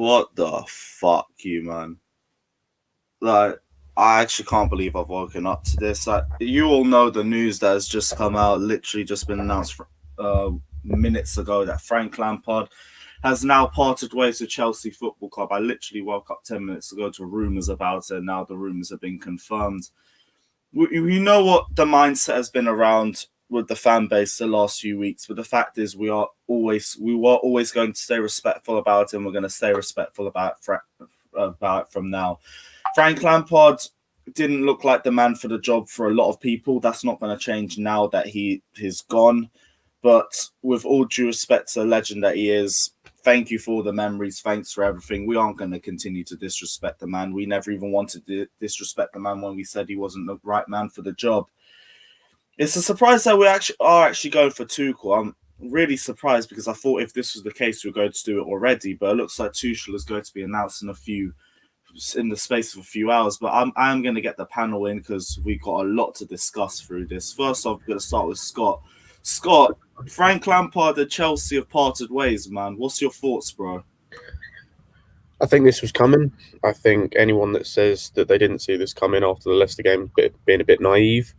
What the fuck, you man? Like, I actually can't believe I've woken up to this. Like, you all know the news that has just come out, literally just been announced minutes ago, that Frank Lampard has now parted ways with Chelsea Football Club. I literally woke up 10 minutes ago to rumours about it, and now the rumours have been confirmed. We know what the mindset has been around with the fan base the last few weeks, but the fact is we were always going to stay respectful about it, and we're going to stay respectful about it from now. Frank Lampard didn't look like the man for the job for a lot of people. That's not going to change now that he's gone. But with all due respect to the legend that he is, thank you for all the memories. Thanks for everything. We aren't going to continue to disrespect the man. We never even wanted to disrespect the man when we said he wasn't the right man for the job. It's a surprise that we are going for Tuchel. I'm really surprised because I thought if this was the case, we were going to do it already. But it looks like Tuchel is going to be announced in the space of a few hours. But I'm going to get the panel in because we've got a lot to discuss through this. First off, we're going to start with Scott. Scott, Frank Lampard and Chelsea have parted ways, man. What's your thoughts, bro? I think this was coming. I think anyone that says that they didn't see this coming after the Leicester game being a bit naive.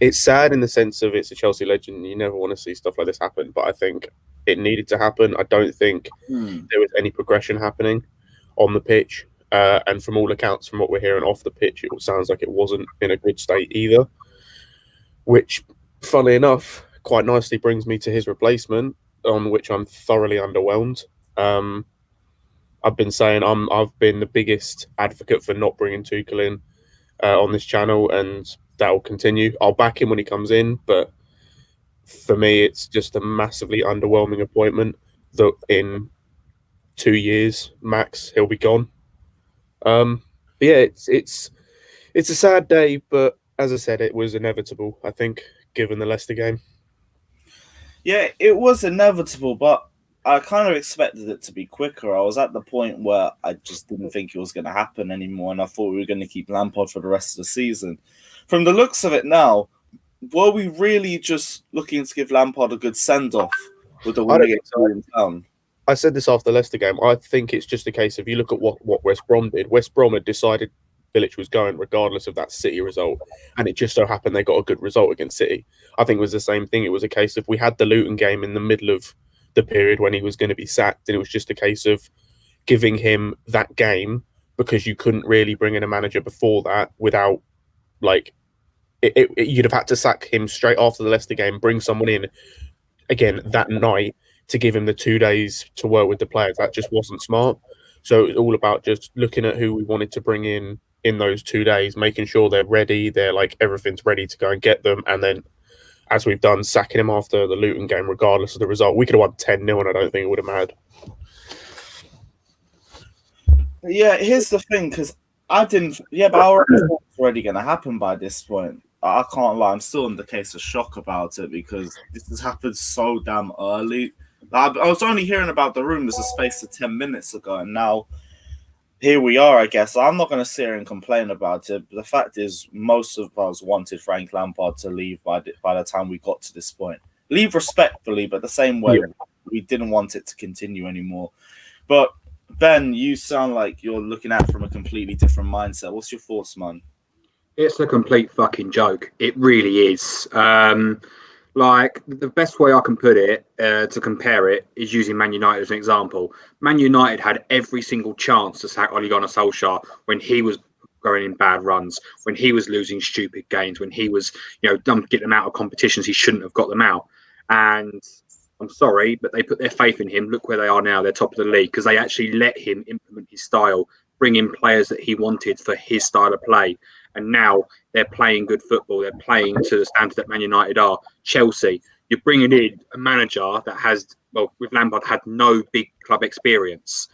It's sad in the sense of it's a Chelsea legend. You never want to see stuff like this happen, but I think it needed to happen. I don't think there was any progression happening on the pitch. And from all accounts, from what we're hearing off the pitch, it sounds like it wasn't in a good state either. Which, funnily enough, quite nicely brings me to his replacement, on which I'm thoroughly underwhelmed. I've been saying I've been the biggest advocate for not bringing Tuchel in on this channel, and that will continue. I'll back him when he comes in, but for me, it's just a massively underwhelming appointment that in 2 years max he'll be gone. Yeah, it's a sad day, but as I said, it was inevitable, I think, given the Leicester game. Yeah, it was inevitable, but I kind of expected it to be quicker. I was at the point where I just didn't think it was going to happen anymore, and I thought we were going to keep Lampard for the rest of the season. From the looks of it now, were we really just looking to give Lampard a good send-off with the win against in town? I said this after the Leicester game. I think it's just a case of, you look at what West Brom did. West Brom had decided Village was going regardless of that City result, and it just so happened they got a good result against City. I think it was the same thing. It was a case of, we had the Luton game in the middle of the period when he was going to be sacked, and it was just a case of giving him that game because you couldn't really bring in a manager before that without, like, you'd have had to sack him straight after the Leicester game, bring someone in again that night to give him the 2 days to work with the players. That just wasn't smart. So it was all about just looking at who we wanted to bring in those 2 days, making sure they're ready, they're like, everything's ready to go and get them, and then, as we've done, sacking him after the Luton game, regardless of the result. We could have won 10-0, and I don't think it would have mattered. Yeah, here's the thing, because I didn't... Yeah, but our results were already going to happen by this point. I can't lie, I'm still in the case of shock about it, because this has happened so damn early. I was only hearing about the rumours a space of 10 minutes ago, and now here we are, I guess. I'm not going to sit here and complain about it, but the fact is, most of us wanted Frank Lampard to leave by the time we got to this point. Leave respectfully, but the same way, we didn't want it to continue anymore. But, Ben, you sound like you're looking at it from a completely different mindset. What's your thoughts, man? It's a complete fucking joke. It really is. Like, the best way I can put it, to compare it, is using Man United as an example. Man United had every single chance to sack Ole Gunnar Solskjaer when he was going in bad runs, when he was losing stupid games, when he was, getting them out of competitions he shouldn't have got them out. And I'm sorry, but they put their faith in him. Look where they are now. They're top of the league because they actually let him implement his style, bring in players that he wanted for his style of play. And now they're playing good football. They're playing to the standard that Man United are. Chelsea, you're bringing in a manager that has, with Lampard, had no big club experience.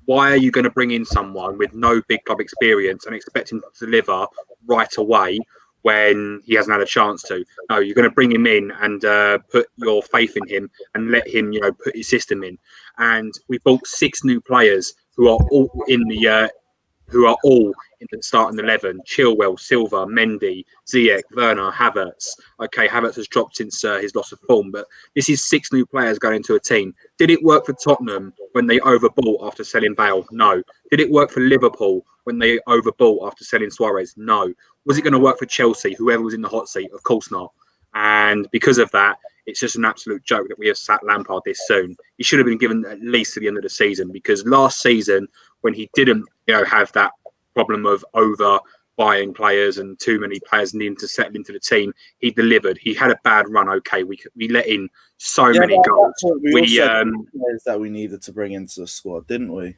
Why are you going to bring in someone with no big club experience and expect him to deliver right away when he hasn't had a chance to? No, you're going to bring him in and put your faith in him and let him, put his system in. And we bought 6 new players who are all in in the starting 11, Chilwell, Silva, Mendy, Ziyech, Werner, Havertz. Okay, Havertz has dropped since his loss of form, but this is 6 new players going into a team. Did it work for Tottenham when they overbought after selling Bale? No. Did it work for Liverpool when they overbought after selling Suarez? No. Was it going to work for Chelsea, whoever was in the hot seat? Of course not. And because of that, it's just an absolute joke that we have sacked Lampard this soon. He should have been given at least to the end of the season, because last season, when he didn't, have that problem of over buying players and too many players needing to settle into the team, he delivered. He had a bad run. Okay, we let in so many goals. We players that we needed to bring into the squad, didn't we?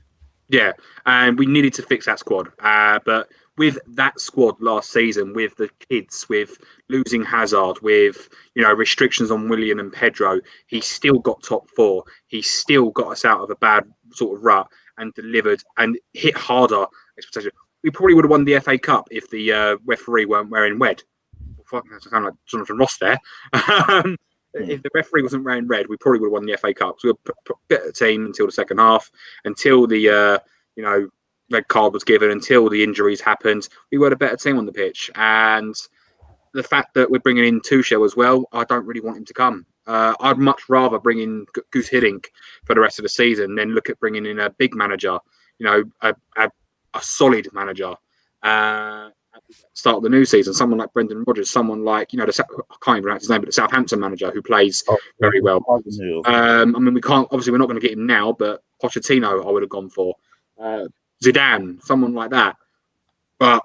Yeah, and we needed to fix that squad. But with that squad last season, with the kids, with losing Hazard, with restrictions on Willian and Pedro, he still got top 4. He still got us out of a bad sort of rut and delivered and hit harder expectation. We probably would have won the FA Cup if the referee weren't wearing red. Fuck, I sound like Jonathan Ross there. If the referee wasn't wearing red, we probably would have won the FA Cup. So we were a better team until the second half, until the red card was given, until the injuries happened. We were a better team on the pitch, and the fact that we're bringing in Tuchel as well, I don't really want him to come. I'd much rather bring in Goose Hiddink for the rest of the season than look at bringing in a big manager, a solid manager. Start of the new season, someone like Brendan Rodgers, someone like I can't even pronounce his name, but the Southampton manager who plays very well. I mean, we're not going to get him now, but Pochettino I would have gone for. Zidane, someone like that. But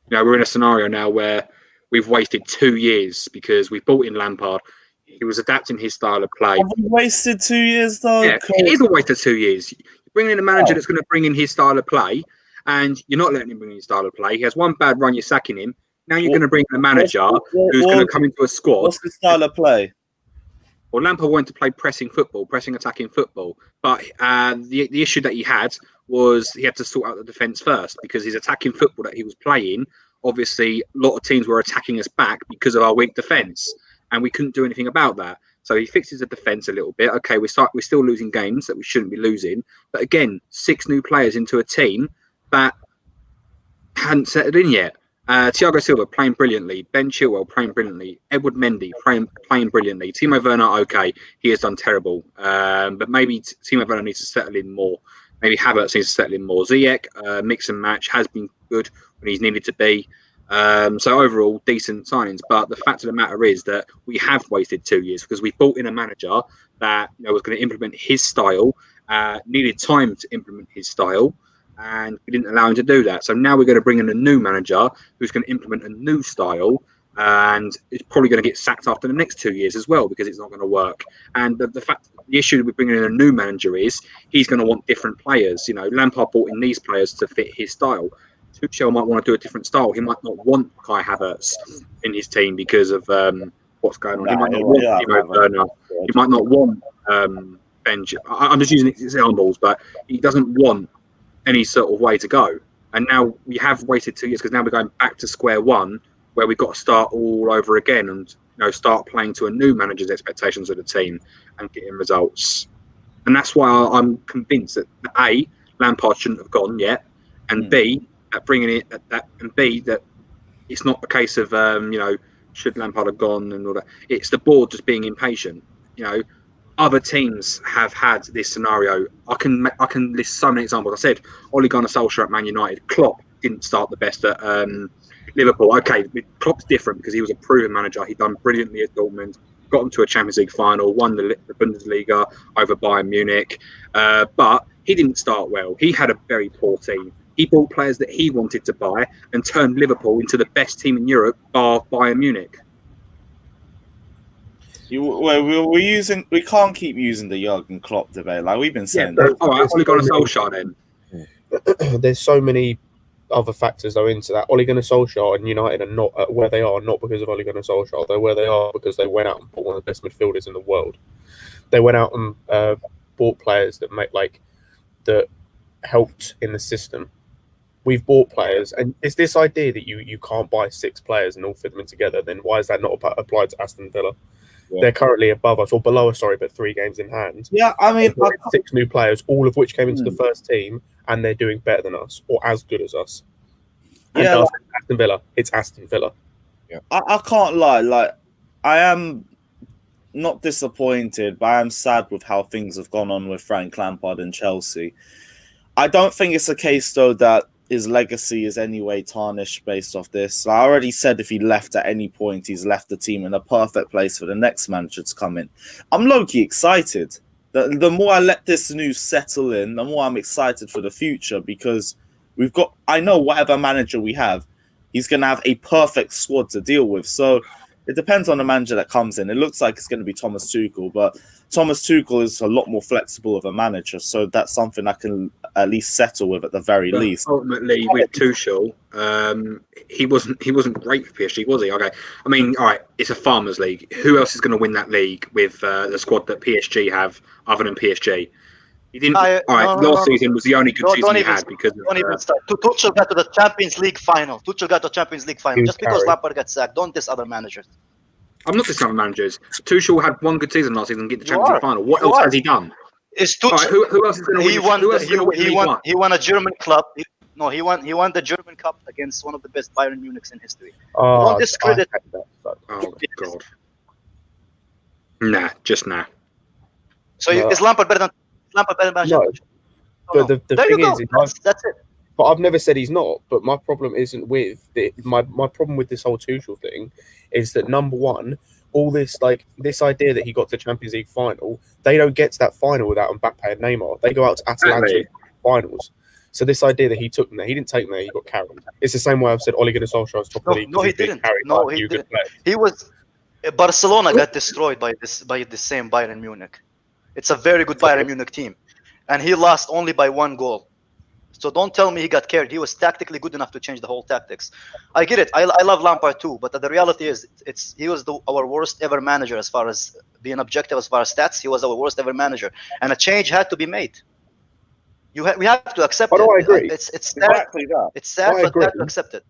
we're in a scenario now where we've wasted 2 years because we brought in Lampard. He was adapting his style of play. Have we wasted 2 years though? Yeah, it is a waste of 2 years. You're bringing in a manager that's going to bring in his style of play, and you're not letting him bring in his style of play. He has one bad run, you're sacking him. Now you're going to bring in a manager who's going to come into a squad. What's the style of play? Well, Lampard wanted to play pressing attacking football. But the issue that he had was he had to sort out the defence first, because his attacking football that he was playing, obviously, a lot of teams were attacking us back because of our weak defence, and we couldn't do anything about that. So he fixes the defence a little bit. Okay, we're still losing games that we shouldn't be losing. But again, 6 new players into a team that hadn't settled in yet. Thiago Silva playing brilliantly. Ben Chilwell playing brilliantly. Edward Mendy playing brilliantly. Timo Werner, okay, he has done terrible. But maybe Timo Werner needs to settle in more. Maybe Havertz needs to settle in more. Ziyech, mix and match, has been good when he's needed to be. So overall, decent signings. But the fact of the matter is that we have wasted 2 years because we brought in a manager that was going to implement his style, needed time to implement his style, and we didn't allow him to do that. So now we're going to bring in a new manager who's going to implement a new style, and it's probably going to get sacked after the next 2 years as well because it's not going to work. And the issue with bringing in a new manager is he's going to want different players. Lampard brought in these players to fit his style. Tuchel might want to do a different style. He might not want Kai Havertz in his team because of what's going on. He might not want Timo Werner. He might not want Benj. I'm just using examples, but he doesn't want any sort of way to go. And now we have wasted 2 years because now we're going back to square one, where we've got to start all over again and start playing to a new manager's expectations of the team and getting results. And that's why I'm convinced that A, Lampard shouldn't have gone yet, and B, that bringing it and B, that it's not a case of should Lampard have gone and all that. It's the board just being impatient. Other teams have had this scenario. I can list so many examples. I said Ole Gunnar Solskjaer at Man United. Klopp didn't start the best at Liverpool. Okay, Klopp's different because he was a proven manager. He done brilliantly at Dortmund, got them to a Champions League final, won the Bundesliga over Bayern Munich, but he didn't start well. He had a very poor team. He bought players that he wanted to buy and turned Liverpool into the best team in Europe, bar Bayern Munich. We can't keep using the Jurgen Klopp debate. Like we've been saying. Yeah, all right, Ole Gunnar Solskjaer then. There's so many other factors though into that. Ole Gunnar Solskjaer and United are not where they are, not because of Ole Gunnar Solskjaer. They're where they are because they went out and bought one of the best midfielders in the world. They went out and bought players that helped in the system. We've bought players, and it's this idea that you can't buy 6 players and all fit them in together. Then why is that not applied to Aston Villa? Yeah. They're currently above us, or below us, sorry, but 3 games in hand. Yeah, I mean, 6 new players, all of which came into the first team, and they're doing better than us, or as good as us. And Yeah, Aston Villa. It's Aston Villa. I can't lie. Like, I am not disappointed, but I am sad with how things have gone on with Frank Lampard and Chelsea. I don't think it's a case, though, that his legacy is anyway tarnished based off this. I already said if he left at any point, he's left the team in a perfect place for the next manager to come in. I'm low-key excited. The more I let this news settle in, the more I'm excited for the future, because I know whatever manager we have, he's going to have a perfect squad to deal with. So it depends on the manager that comes in. It looks like it's going to be Thomas Tuchel, but Thomas Tuchel is a lot more flexible of a manager. So that's something I can at least settle with at the very least. Ultimately, with Tuchel, he wasn't great for PSG, was he? Okay, I mean, all right, it's a farmers' league. Who else is going to win that league with the squad that PSG have, other than PSG? He didn't. Last season was the only good season he had because. Don't even start. Tuchel got to the Champions League final. Just because Lampard got sacked, don't diss other managers. I'm not dissing other managers. Tuchel had one good season last season and get the Champions League final. What else has he done? Is Tuchel? Who else is going to win? He won a German club. He won the German Cup against one of the best Bayern Munichs in history. Don't discredit. Oh God. Nah, just nah. So is Lampard better than No. But the thing is, that's it. But I've never said he's not. But my problem isn't with my problem with this whole Tuchel thing is that, number one, all this idea that he got to the Champions League final, they don't get to that final without Mbappe and Neymar. They go out to Atalanta finals. So this idea that he took them there, he didn't take them there, he got carried. It's the same way I've said Ole Gunnar Solskjaer was top of the league. No, he didn't. He didn't. He was. Barcelona got destroyed by the same Bayern Munich. It's a very good Bayern Munich team, and he lost only by 1 goal. So don't tell me he got carried. He was tactically good enough to change the whole tactics. I get it. I love Lampard too, but the reality is, he was our worst ever manager as far as being objective, as far as stats. He was our worst ever manager, and a change had to be made. We have to accept it. I agree. It's sad. It's sad, but we have to accept it.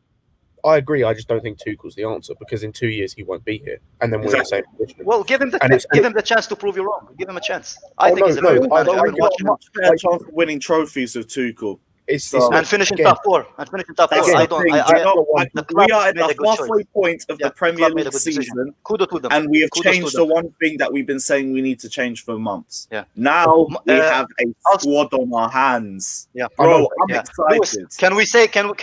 I agree. I just don't think Tuchel's the answer, because in 2 years he won't be here, and then we're in the same position. Well, give him the chance to prove you wrong. Give him a chance. I think he's a very good manager. I've got a much better chance of winning trophies with Tuchel. And finishing top four. We are at the halfway point of the Premier League season, and we have changed the one thing that we've been saying we need to change for months. Yeah. Now we have a squad on our hands. Yeah, bro, I'm excited.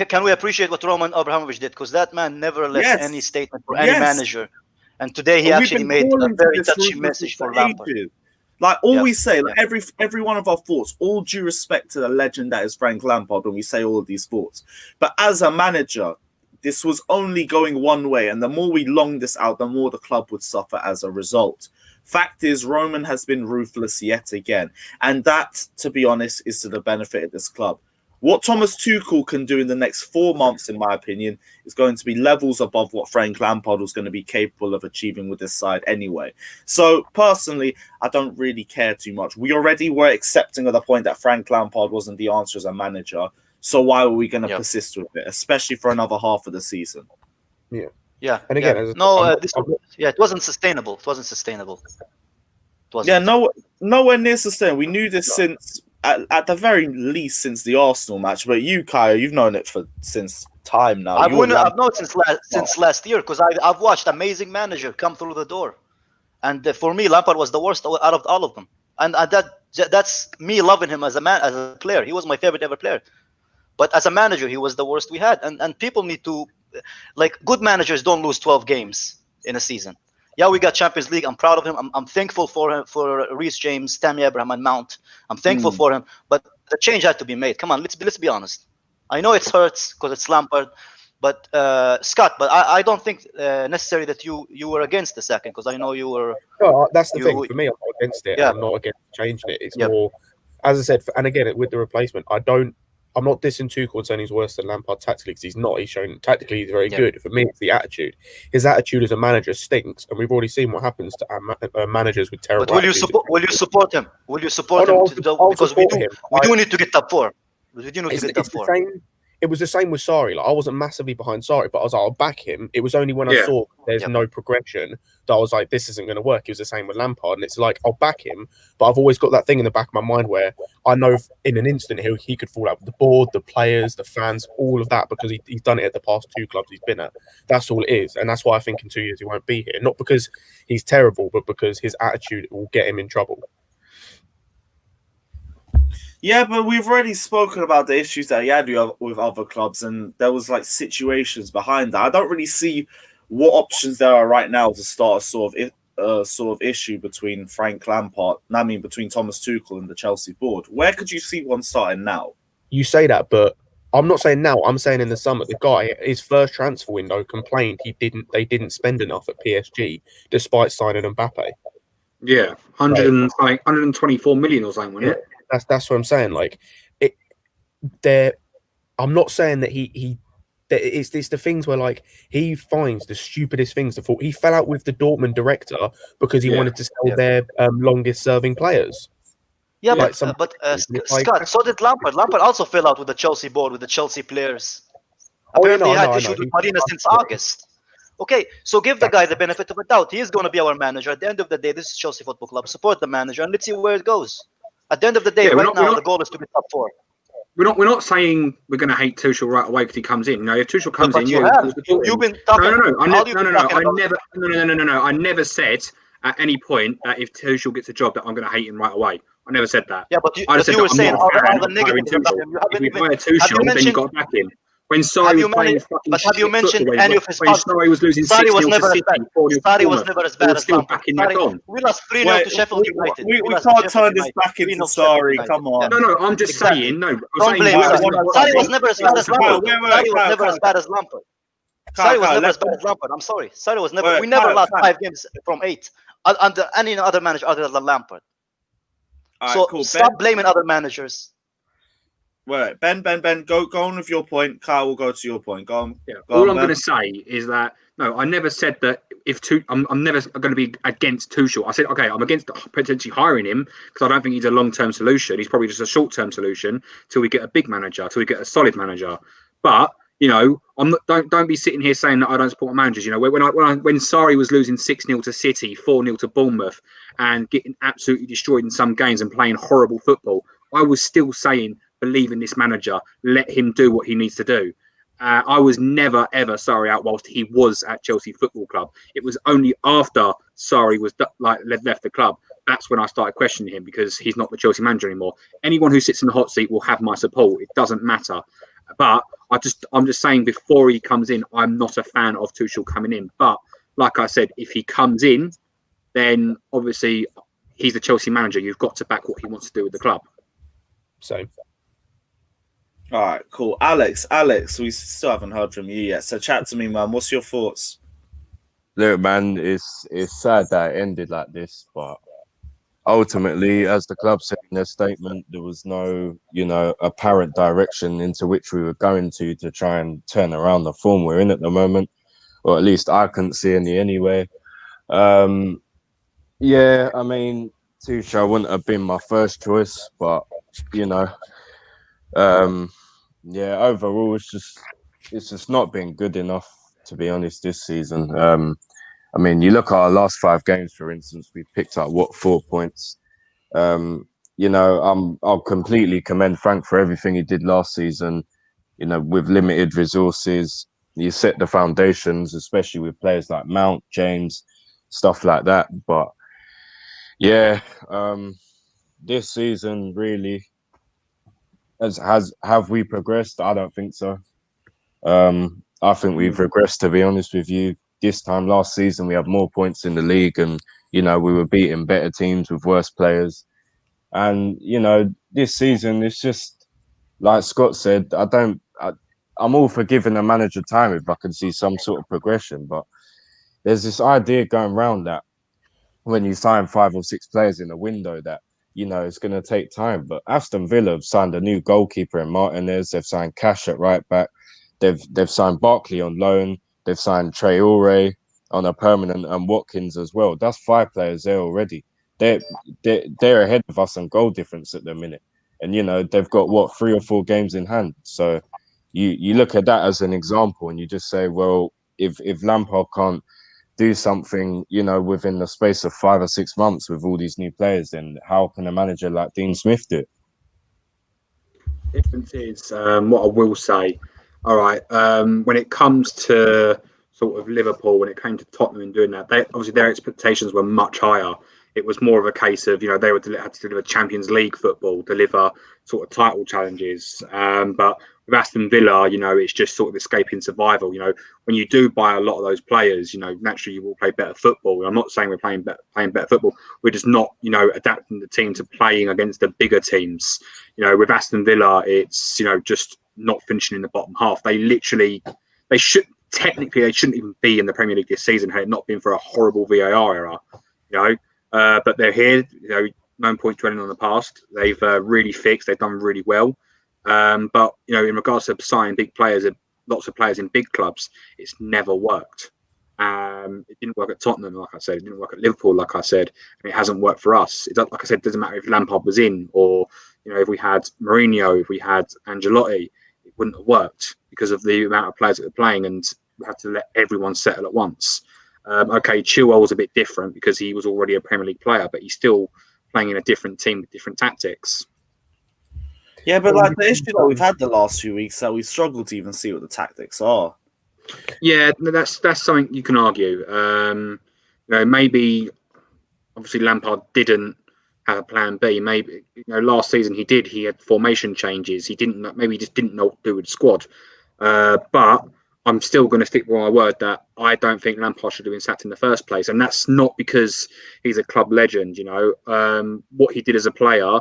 Can we appreciate what Roman Abramovich did? Because that man never left any statement for any manager, and today he actually made a very touchy message for Lampard. Like we say, every one of our thoughts, all due respect to the legend that is Frank Lampard when we say all of these thoughts. But as a manager, this was only going one way. And the more we long this out, the more the club would suffer as a result. Fact is, Roman has been ruthless yet again. And that, to be honest, is to the benefit of this club. What Thomas Tuchel can do in the next 4 months, in my opinion, is going to be levels above what Frank Lampard was going to be capable of achieving with this side anyway. So, personally, I don't really care too much. We already were accepting of the point that Frank Lampard wasn't the answer as a manager. So why are we going to persist with it, especially for another half of the season? Yeah. And again, it wasn't sustainable. It wasn't. Yeah, nowhere near sustainable. We knew this since... At the very least, since the Arsenal match, but you, Kaya, you've known it since time now. I've known it since last year, because I've watched amazing manager come through the door, and for me, Lampard was the worst out of all of them, and that's me loving him as a player. He was my favorite ever player, but as a manager, he was the worst we had, and people need to, good managers don't lose 12 games in a season. Yeah, we got Champions League. I'm proud of him. I'm thankful for Reece James, Tammy Abraham, and Mount. I'm thankful for him. But the change had to be made. Come on, let's be honest. I know it hurts because it's Lampard, but Scott. But I don't think necessarily that you were against the second, because I know you were. No, that's the thing. For me, I'm not against it. Yeah. I'm not against changing it. It's more, as I said, and again with the replacement, I'm not dissing Tuchel and saying he's worse than Lampard tactically, because he's not. He's shown tactically he's very good. For me, it's the attitude. His attitude as a manager stinks, and we've already seen what happens to our managers with terrible. But will you support him? Will you support him? Because we do need to get top four. We do need to get top four. it was the same with Sarri. Like, I wasn't massively behind Sarri, but I was like, I'll back him. It was only when I saw there's no progression that I was like, this isn't going to work. It was the same with Lampard, and it's like, I'll back him, but I've always got that thing in the back of my mind where I know in an instant he could fall out with the board, the players, the fans, all of that, because he's done it at the past 2 clubs he's been at. That's all it is, and that's why I think in 2 years he won't be here. Not because he's terrible, but because his attitude will get him in trouble. Yeah, but we've already spoken about the issues that he had with other clubs, and there was like situations behind that. I don't really see what options there are right now to start a sort of issue between Frank Lampard, between Thomas Tuchel and the Chelsea board. Where could you see one starting now? You say that, but I'm not saying now. I'm saying in the summer, the guy, his first transfer window, complained they didn't spend enough at PSG despite signing Mbappe. Yeah, 124 million or something, wasn't it? That's what I'm saying. Like, I'm not saying that it's the things where like he finds the stupidest things to fall. He fell out with the Dortmund director because he wanted to sell their longest serving players. Yeah, like but Scott, so did Lampard. Lampard also fell out with the Chelsea board, with the Chelsea players. Apparently, he had issues with Marina since August. Okay, so give the guy the benefit of the doubt. He is going to be our manager. At the end of the day, this is Chelsea Football Club. Support the manager, and let's see where it goes. At the end of the day, the goal is to be top 4. We're not saying we're going to hate Tuchel right away because he comes in. No, if Tuchel comes in, you've been talking. I never said at any point that if Tuchel gets a job that I'm going to hate him right away. I never said that. Yeah, but you were saying all the negatives about him. If you hire Tuchel, then you got to back him. When Sarri was playing fucking shit, have you mentioned any of his when Sarri was losing 6-0 to City, 4-0 Sarri was never as bad as Lampard. We lost 3-0 to Sheffield United. We can't turn this back into Sarri. Come on. No, I'm just saying. No, don't blame us. Sarri was never as bad as Lampard. Sarri was never as bad as Lampard. Sarri was never as bad as Lampard. I'm sorry. Sarri was never. We never lost 5 games from 8 under any other manager other than Lampard. So stop blaming other managers. Wait, Ben, go on with your point. Kyle will go to your point. Go on. Yeah. All I'm going to say is that no, I never said that I'm never going to be against Tuchel. I said okay, I'm against potentially hiring him because I don't think he's a long-term solution. He's probably just a short-term solution till we get a big manager, till we get a solid manager. But you know, don't be sitting here saying that I don't support managers. You know, when Sarri was losing 6-0 to City, 4-0 to Bournemouth, and getting absolutely destroyed in some games and playing horrible football, I was still saying, believe in this manager, let him do what he needs to do. I was never ever Sarri out whilst he was at Chelsea Football Club. It was only after Sarri was left the club that's when I started questioning him because he's not the Chelsea manager anymore. Anyone who sits in the hot seat will have my support. It doesn't matter. But I'm just saying before he comes in, I'm not a fan of Tuchel coming in. But like I said, if he comes in, then obviously he's the Chelsea manager. You've got to back what he wants to do with the club. So. All right, cool. Alex, we still haven't heard from you yet. So chat to me, man. What's your thoughts? Look, man, it's sad that it ended like this, but ultimately, as the club said in their statement, there was no, apparent direction into which we were going to try and turn around the form we're in at the moment, or at least I couldn't see any anyway. Yeah, I mean, Tuchel wouldn't have been my first choice, but yeah, overall, it's just not been good enough, to be honest, this season. I mean, you look at our last 5 games, for instance, we picked up 4 points. I'll completely commend Frank for everything he did last season. With limited resources, you set the foundations, especially with players like Mount, James, stuff like that. But yeah, this season really have we progressed? I don't think so. I think we've regressed, to be honest with you. This time last season, we had more points in the league, and we were beating better teams with worse players. And this season, it's just like Scott said. I'm all for giving a manager time if I can see some sort of progression, but there's this idea going around that when you sign 5 or 6 players in a window that it's going to take time. But Aston Villa have signed a new goalkeeper in Martinez. They've signed Cash at right back. They've signed Barkley on loan. They've signed Traore on a permanent and Watkins as well. That's 5 players there already. They're ahead of us on goal difference at the minute. And, they've got, 3 or 4 games in hand. So, you look at that as an example, and you just say, well, if Lampard can't do something, within the space of 5 or 6 months with all these new players, then how can a manager like Dean Smith do it? Difference is what I will say. All right, when it comes to sort of Liverpool, when it came to Tottenham and doing that, obviously their expectations were much higher. It was more of a case of, they had to deliver Champions League football, deliver sort of title challenges. But with Aston Villa, it's just sort of escaping survival. When you do buy a lot of those players, naturally you will play better football. I'm not saying we're playing better football. We're just not, adapting the team to playing against the bigger teams. With Aston Villa, it's, just not finishing in the bottom half. They shouldn't even be in the Premier League this season had it not been for a horrible VAR error. But they're here. No point dwelling on the past. They've really fixed. They've done really well. But in regards to signing big players, lots of players in big clubs, it's never worked. It didn't work at Tottenham, like I said. It didn't work at Liverpool, like I said, and it hasn't worked for us. Like I said, it doesn't matter if Lampard was in or if we had Mourinho, if we had Ancelotti, it wouldn't have worked because of the amount of players that were playing, and we had to let everyone settle at once. Okay, Chilwell was a bit different because he was already a Premier League player, but he's still playing in a different team with different tactics. Yeah, but like the issue that we've had the last few weeks, that we struggle to even see what the tactics are. Yeah, that's something you can argue. Maybe obviously Lampard didn't have a plan B. Maybe last season he did. He had formation changes. He just didn't know what to do with the squad. But I'm still going to stick with my word that I don't think Lampard should have been sacked in the first place. And that's not because he's a club legend, what he did as a player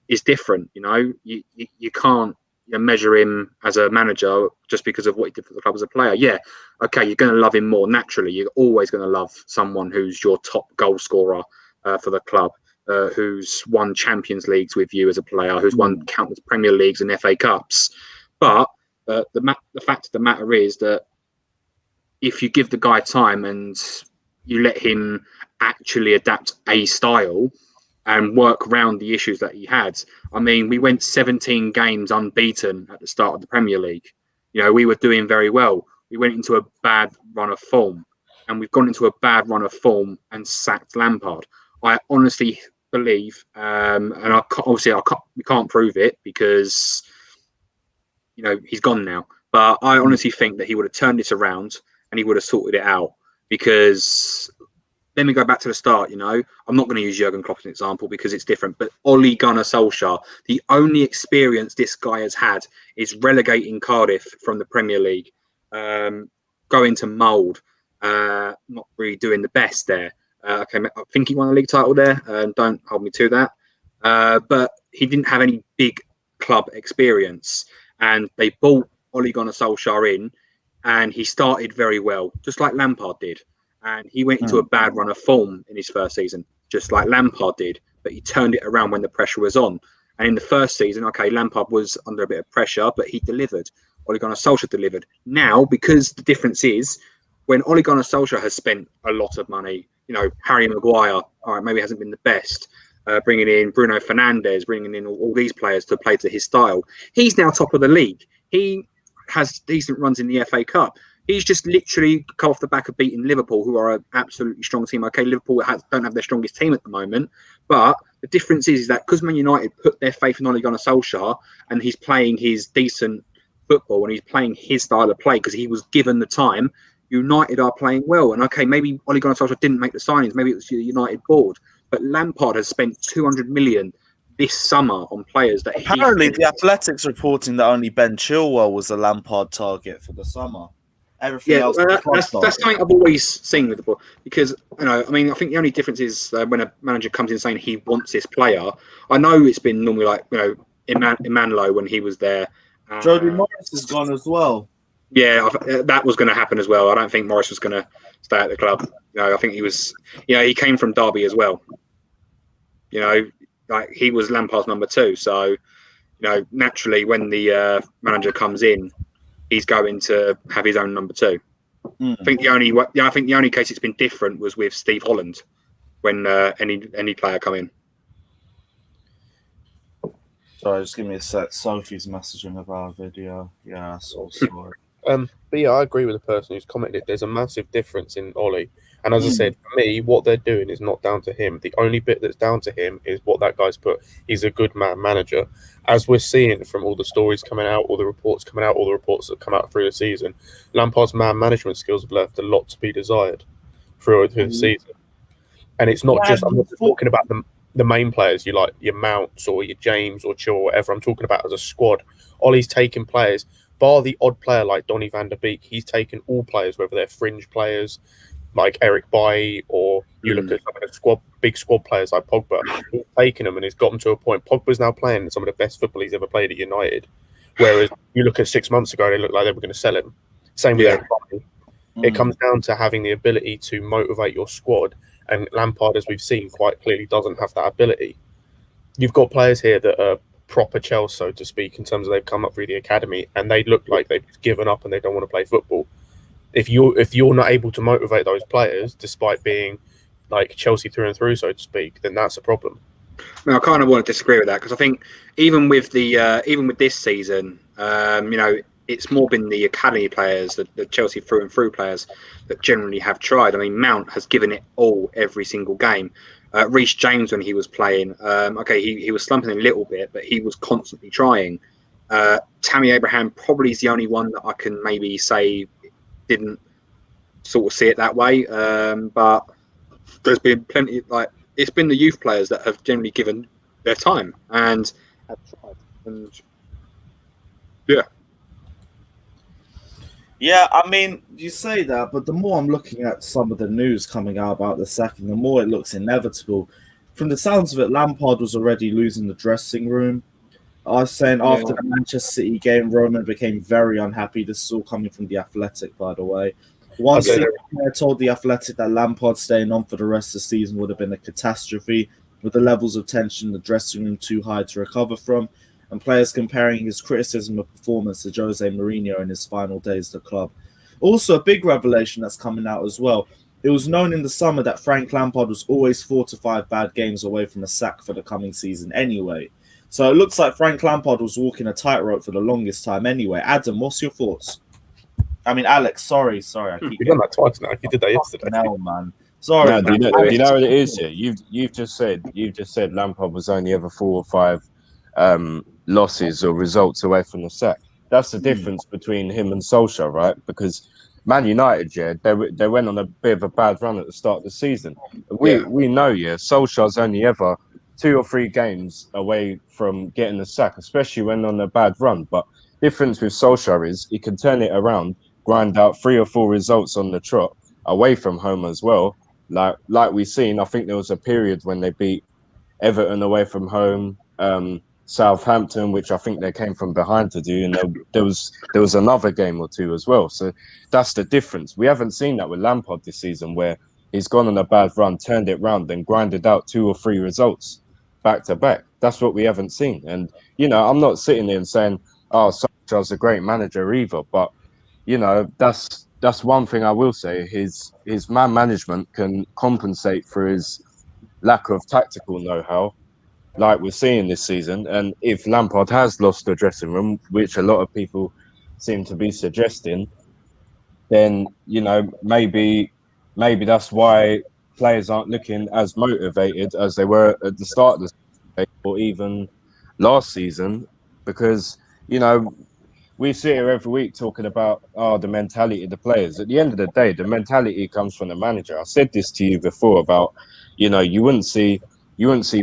is different, you can't measure him as a manager just because of what he did for the club as a player. Yeah, okay, you're going to love him more naturally. You're always going to love someone who's your top goal scorer for the club, who's won Champions Leagues with you as a player, who's won countless Premier Leagues and FA Cups. But the fact of the matter is that if you give the guy time and you let him actually adapt a style and work around the issues that he had. I mean, we went 17 games unbeaten at the start of the Premier League. We were doing very well. We went into a bad run of form, and we've gone into a bad run of form and sacked Lampard. I honestly believe, and we can't prove it because he's gone now. But I honestly think that he would have turned this around and he would have sorted it out. Because let me go back to the start. I'm not going to use Jurgen Klopp as an example because it's different. But Ole Gunnar Solskjaer, the only experience this guy has had is relegating Cardiff from the Premier League, going to Mould, not really doing the best there. Okay, I think he won a league title there. Don't hold me to that. But he didn't have any big club experience. And they bought Ole Gunnar Solskjaer in, and he started very well, just like Lampard did. And he went into a bad run of form in his first season, just like Lampard did. But he turned it around when the pressure was on. And in the first season, okay, Lampard was under a bit of pressure, but he delivered. Ole Gunnar Solskjaer delivered. Now, because the difference is, when Ole Gunnar Solskjaer has spent a lot of money, Harry Maguire, all right, maybe hasn't been the best, bringing in Bruno Fernandes, bringing in all these players to play to his style. He's now top of the league. He has decent runs in the FA Cup. He's just literally come off the back of beating Liverpool, who are an absolutely strong team. Okay, Liverpool don't have their strongest team at the moment, but the difference is that because Man United put their faith in Ole Gunnar Solskjaer and he's playing his decent football and he's playing his style of play because he was given the time, United are playing well. And okay, maybe Ole Gunnar Solskjaer didn't make the signings. Maybe it was the United board. But Lampard has spent 200 million this summer on players that apparently the Athletics reporting that only Ben Chilwell was a Lampard target for the summer. Everything else. That's something I've always seen with the ball because I think the only difference is when a manager comes in saying he wants this player. I know it's been normally like Emmanuel when he was there. Jody Morris is gone as well. Yeah, that was going to happen as well. I don't think Morris was going to stay at the club. I think he was. He came from Derby as well. Like he was Lampard's number 2. So, naturally, when the manager comes in, he's going to have his own number 2. I think the only case it's been different was with Steve Holland when any player come in. Sorry, just give me a sec. Sophie's messaging about a video. Yeah, so sorry. But yeah, I agree with the person who's commented. There's a massive difference in Ollie. And as I said, for me, what they're doing is not down to him. The only bit that's down to him is what that guy's put. He's a good manager. As we're seeing from all the stories coming out, all the reports coming out, all the reports that come out through the season, Lampard's man management skills have left a lot to be desired through the season. And it's not just, I'm not talking about the main players, you like your Mounts or your James or Chill or whatever. I'm talking about as a squad. Ollie's taking players, bar the odd player like Donny van der Beek, he's taken all players, whether they're fringe players like Eric Bailly, or you look at some of the big squad players like Pogba. He's taken them and he's got them to a point. Pogba's now playing some of the best football he's ever played at United. Whereas you look at 6 months ago, they looked like they were going to sell him. Same with Eric Bailly. It comes down to having the ability to motivate your squad. And Lampard, as we've seen, quite clearly doesn't have that ability. You've got players here that are proper Chelsea, so to speak, in terms of they've come up through the academy and they look like they've given up and they don't want to play football. If you're not able to motivate those players, despite being like Chelsea through and through, so to speak, then that's a problem. I kind of want to disagree with that, because I think even with this season, it's more been the academy players, the Chelsea through and through players that generally have tried. I mean, Mount has given it all every single game. Reece James, when he was playing, he was slumping a little bit, but he was constantly trying. Tammy Abraham probably is the only one that I can maybe say didn't sort of see it that way. But there's been plenty, it's been the youth players that have generally given their time and have tried. And Yeah, I mean, you say that, but the more I'm looking at some of the news coming out about the sacking, the more it looks inevitable. From the sounds of it, Lampard was already losing the dressing room. I was saying after the Manchester City game, Roman became very unhappy. This is all coming from The Athletic, by the way. One senior player told The Athletic that Lampard staying on for the rest of the season would have been a catastrophe, with the levels of tension in the dressing room too high to recover from, and players comparing his criticism of performance to Jose Mourinho in his final days at the club. Also, a big revelation that's coming out as well. It was known in the summer that Frank Lampard was always 4 to 5 bad games away from a sack for the coming season anyway. So it looks like Frank Lampard was walking a tightrope for the longest time anyway. Adam, what's your thoughts? I mean, Alex, sorry. You've done that twice now. You did that yesterday. No, man. Sorry. No, do you know what it is here? You've just said Lampard was only ever 4 or 5 losses or results away from the sack. That's the difference between him and Solskjaer, right? Because Man United, they went on a bit of a bad run at the start of the season. We know, Solskjaer's only ever 2 or 3 games away from getting the sack, especially when on a bad run. But difference with Solskjaer is he can turn it around, grind out 3 or 4 results on the trot away from home as well. Like we've seen, I think there was a period when they beat Everton away from home, Southampton, which I think they came from behind to do, and there was another game or 2 as well. So that's the difference. We haven't seen that with Lampard this season, where he's gone on a bad run, turned it round, then grinded out 2 or 3 results back to back. That's what we haven't seen. And I'm not sitting there and saying, "Oh, Solskjaer's a great manager" either. But that's one thing I will say: his man management can compensate for his lack of tactical know-how, like we're seeing this season. And if Lampard has lost the dressing room, which a lot of people seem to be suggesting, then maybe that's why players aren't looking as motivated as they were at the start of the season or even last season, because we sit here every week talking about the mentality of the players. At the end of the day, the mentality comes from the manager. I said this to you before about you wouldn't see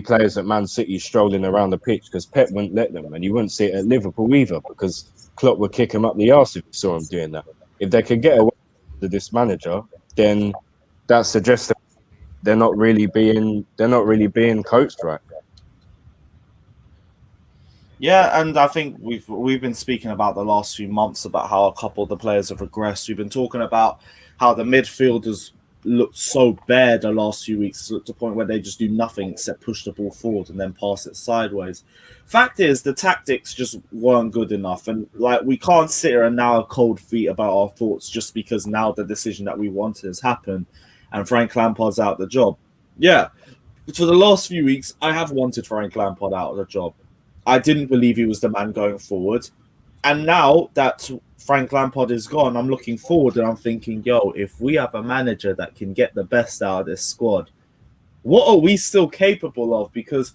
players at Man City strolling around the pitch because Pep wouldn't let them, and you wouldn't see it at Liverpool either because Klopp would kick him up the arse if you saw him doing that. If they could get away with this manager, then that suggests that they're not really being coached right. Yeah, and I think we've been speaking about the last few months about how a couple of the players have regressed. We've been talking about how the midfielders looked so bare the last few weeks to the point where they just do nothing except push the ball forward and then pass it sideways. Fact is, the tactics just weren't good enough, and we can't sit here and now have cold feet about our thoughts just because now the decision that we wanted has happened and Frank Lampard's out of the job. Yeah, for the last few weeks, I have wanted Frank Lampard out of the job. I didn't believe he was the man going forward. And now that Frank Lampard is gone, I'm looking forward and I'm thinking, yo, if we have a manager that can get the best out of this squad, what are we still capable of? Because,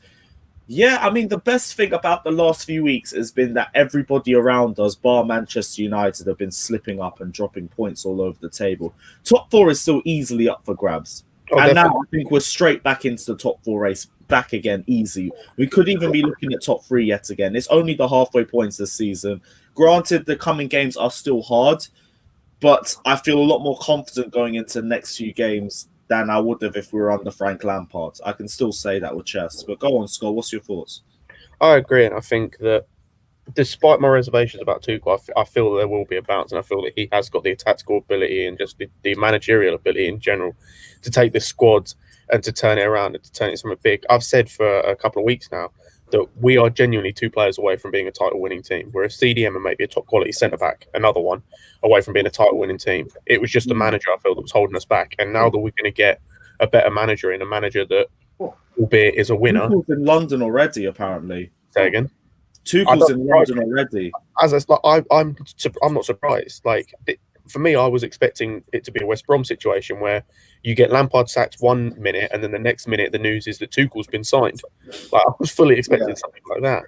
yeah, I mean, the best thing about the last few weeks has been that everybody around us, bar Manchester United, have been slipping up and dropping points all over the table. Top four is still easily up for grabs. And now I think we're straight back into the top four race, back again, easy. We could even be looking at top three yet again. It's only the halfway points this season. Granted, the coming games are still hard, but I feel a lot more confident going into the next few games than I would have if we were under Frank Lampard. I can still say that with chest. But go on, Scott, what's your thoughts? I agree, and I think that despite my reservations about Tuchel, I feel there will be a bounce, and I feel that he has got the tactical ability and just the managerial ability in general to take this squad and to turn it around and to turn it into something big. I've said for a couple of weeks now that we are genuinely 2 players away from being a title-winning team. We're a CDM and maybe a top-quality centre-back, another one, away from being a title-winning team. It was just the manager, I feel, that was holding us back. And now that we're going to get a better manager in, a manager that, albeit is a winner... Tuchel's in London already, apparently. Say again? Tuchel's in London already. I'm not surprised. Like, for me, I was expecting it to be a West Brom situation where you get Lampard sacked 1 minute and then the next minute the news is that Tuchel's been signed. Like, I was fully expecting something like that.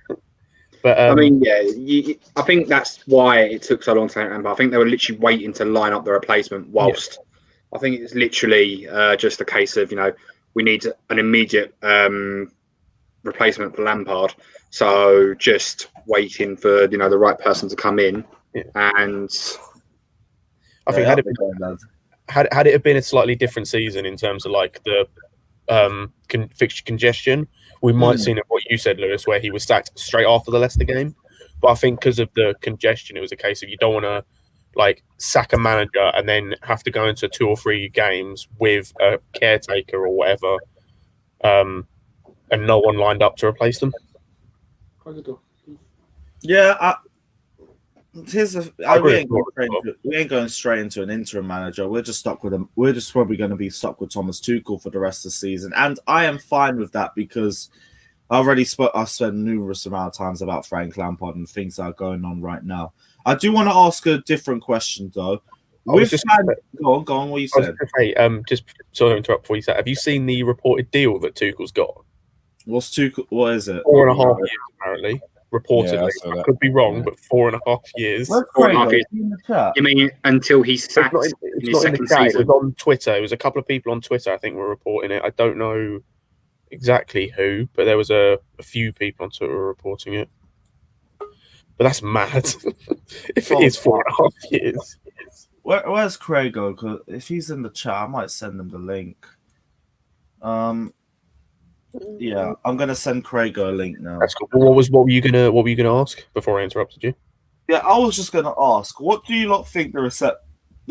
But I mean, I think that's why it took so long to Lampard. I think they were literally waiting to line up the replacement whilst I think it's literally just a case of, we need an immediate replacement for Lampard. So just waiting for, the right person to come in. Yeah. And I think had it have been a slightly different season in terms of like the fixture congestion, we might seen what you said, Lewis, where he was sacked straight after the Leicester game. But I think because of the congestion, it was a case of you don't want to like sack a manager and then have to go into 2 or 3 games with a caretaker or whatever, and no one lined up to replace them. Yeah, we ain't going straight into an interim manager. We're just stuck with him. We're just probably going to be stuck with Thomas Tuchel for the rest of the season, and I am fine with that because I've spent numerous amount of times about Frank Lampard and things that are going on right now. I do want to ask a different question though. Go on. What you said? Just sorry to interrupt before you said. Have you seen the reported deal that Tuchel's got? What's Tuchel? What is it? 4.5 years apparently. Reportedly, I could be wrong, but 4.5 years. 4.5 years. You mean until he's sacked in his second season? It was on Twitter. It was a couple of people on Twitter, I think, were reporting it. I don't know exactly who, but there was a few people on Twitter reporting it. But that's mad. If it is 4.5 years. Where's Craigo? Because if he's in the chat, I might send him the link. Yeah, I'm gonna send Craigo a link now. That's cool. What were you gonna ask before I interrupted you? Yeah, I was just gonna ask, what do you lot think the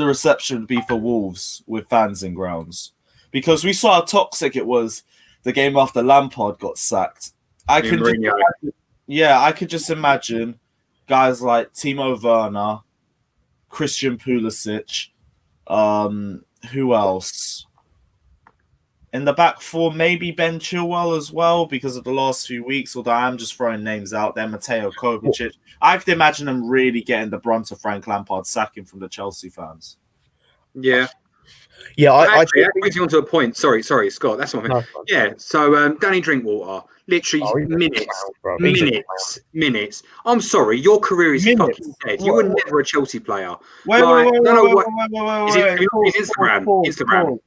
reception would be for Wolves with fans in grounds? Because we saw how toxic it was the game after Lampard got sacked. I could just imagine guys like Timo Werner, Christian Pulisic, who else? In the back four, maybe Ben Chilwell as well because of the last few weeks, although I'm just throwing names out there. Mateo Kovacic. I could imagine them really getting the brunt of Frank Lampard sacking from the Chelsea fans. Yeah. Yeah, I brings you on to a point. Sorry, Scott. That's what I mean. Yeah, so Danny Drinkwater, literally minutes. I'm sorry, your career is fucking dead. You were never a Chelsea player. Wait. Instagram.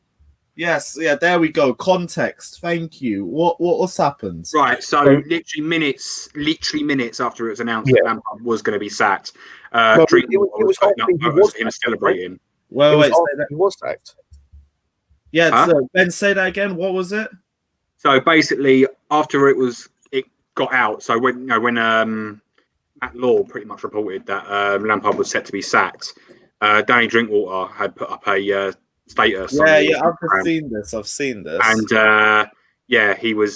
Yes, yeah, there we go. Context. Thank you. What's happened? Right, so literally minutes after it was announced that Lampard was going to be sacked, Drinkwater was putting up photos of him celebrating. Wait, he was sacked. Yeah, so Ben, say that again. What was it? So basically, after it got out, so when Matt Law pretty much reported that Lampard was set to be sacked, Danny Drinkwater had put up a status. Yeah, I've seen this. And he was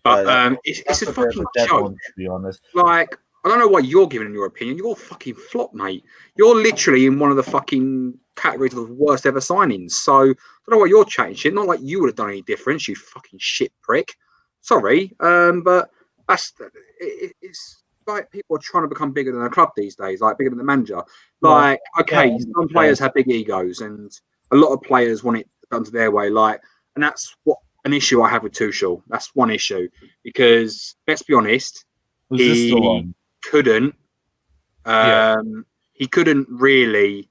but it's a fucking joke. To be honest, like, I don't know what you're giving in your opinion. You're a fucking flop, mate. You're literally in one of the fucking categories of the worst ever signings. So I don't know what you're chatting shit. Not like you would have done any difference, you fucking shit prick. Sorry, but it's like people are trying to become bigger than a club these days, like bigger than the manager. Like, okay, some players have big egos, and a lot of players want it done to their way. Like, and that's what an issue I have with Tuchel. That's one issue because let's be honest, he couldn't. He couldn't really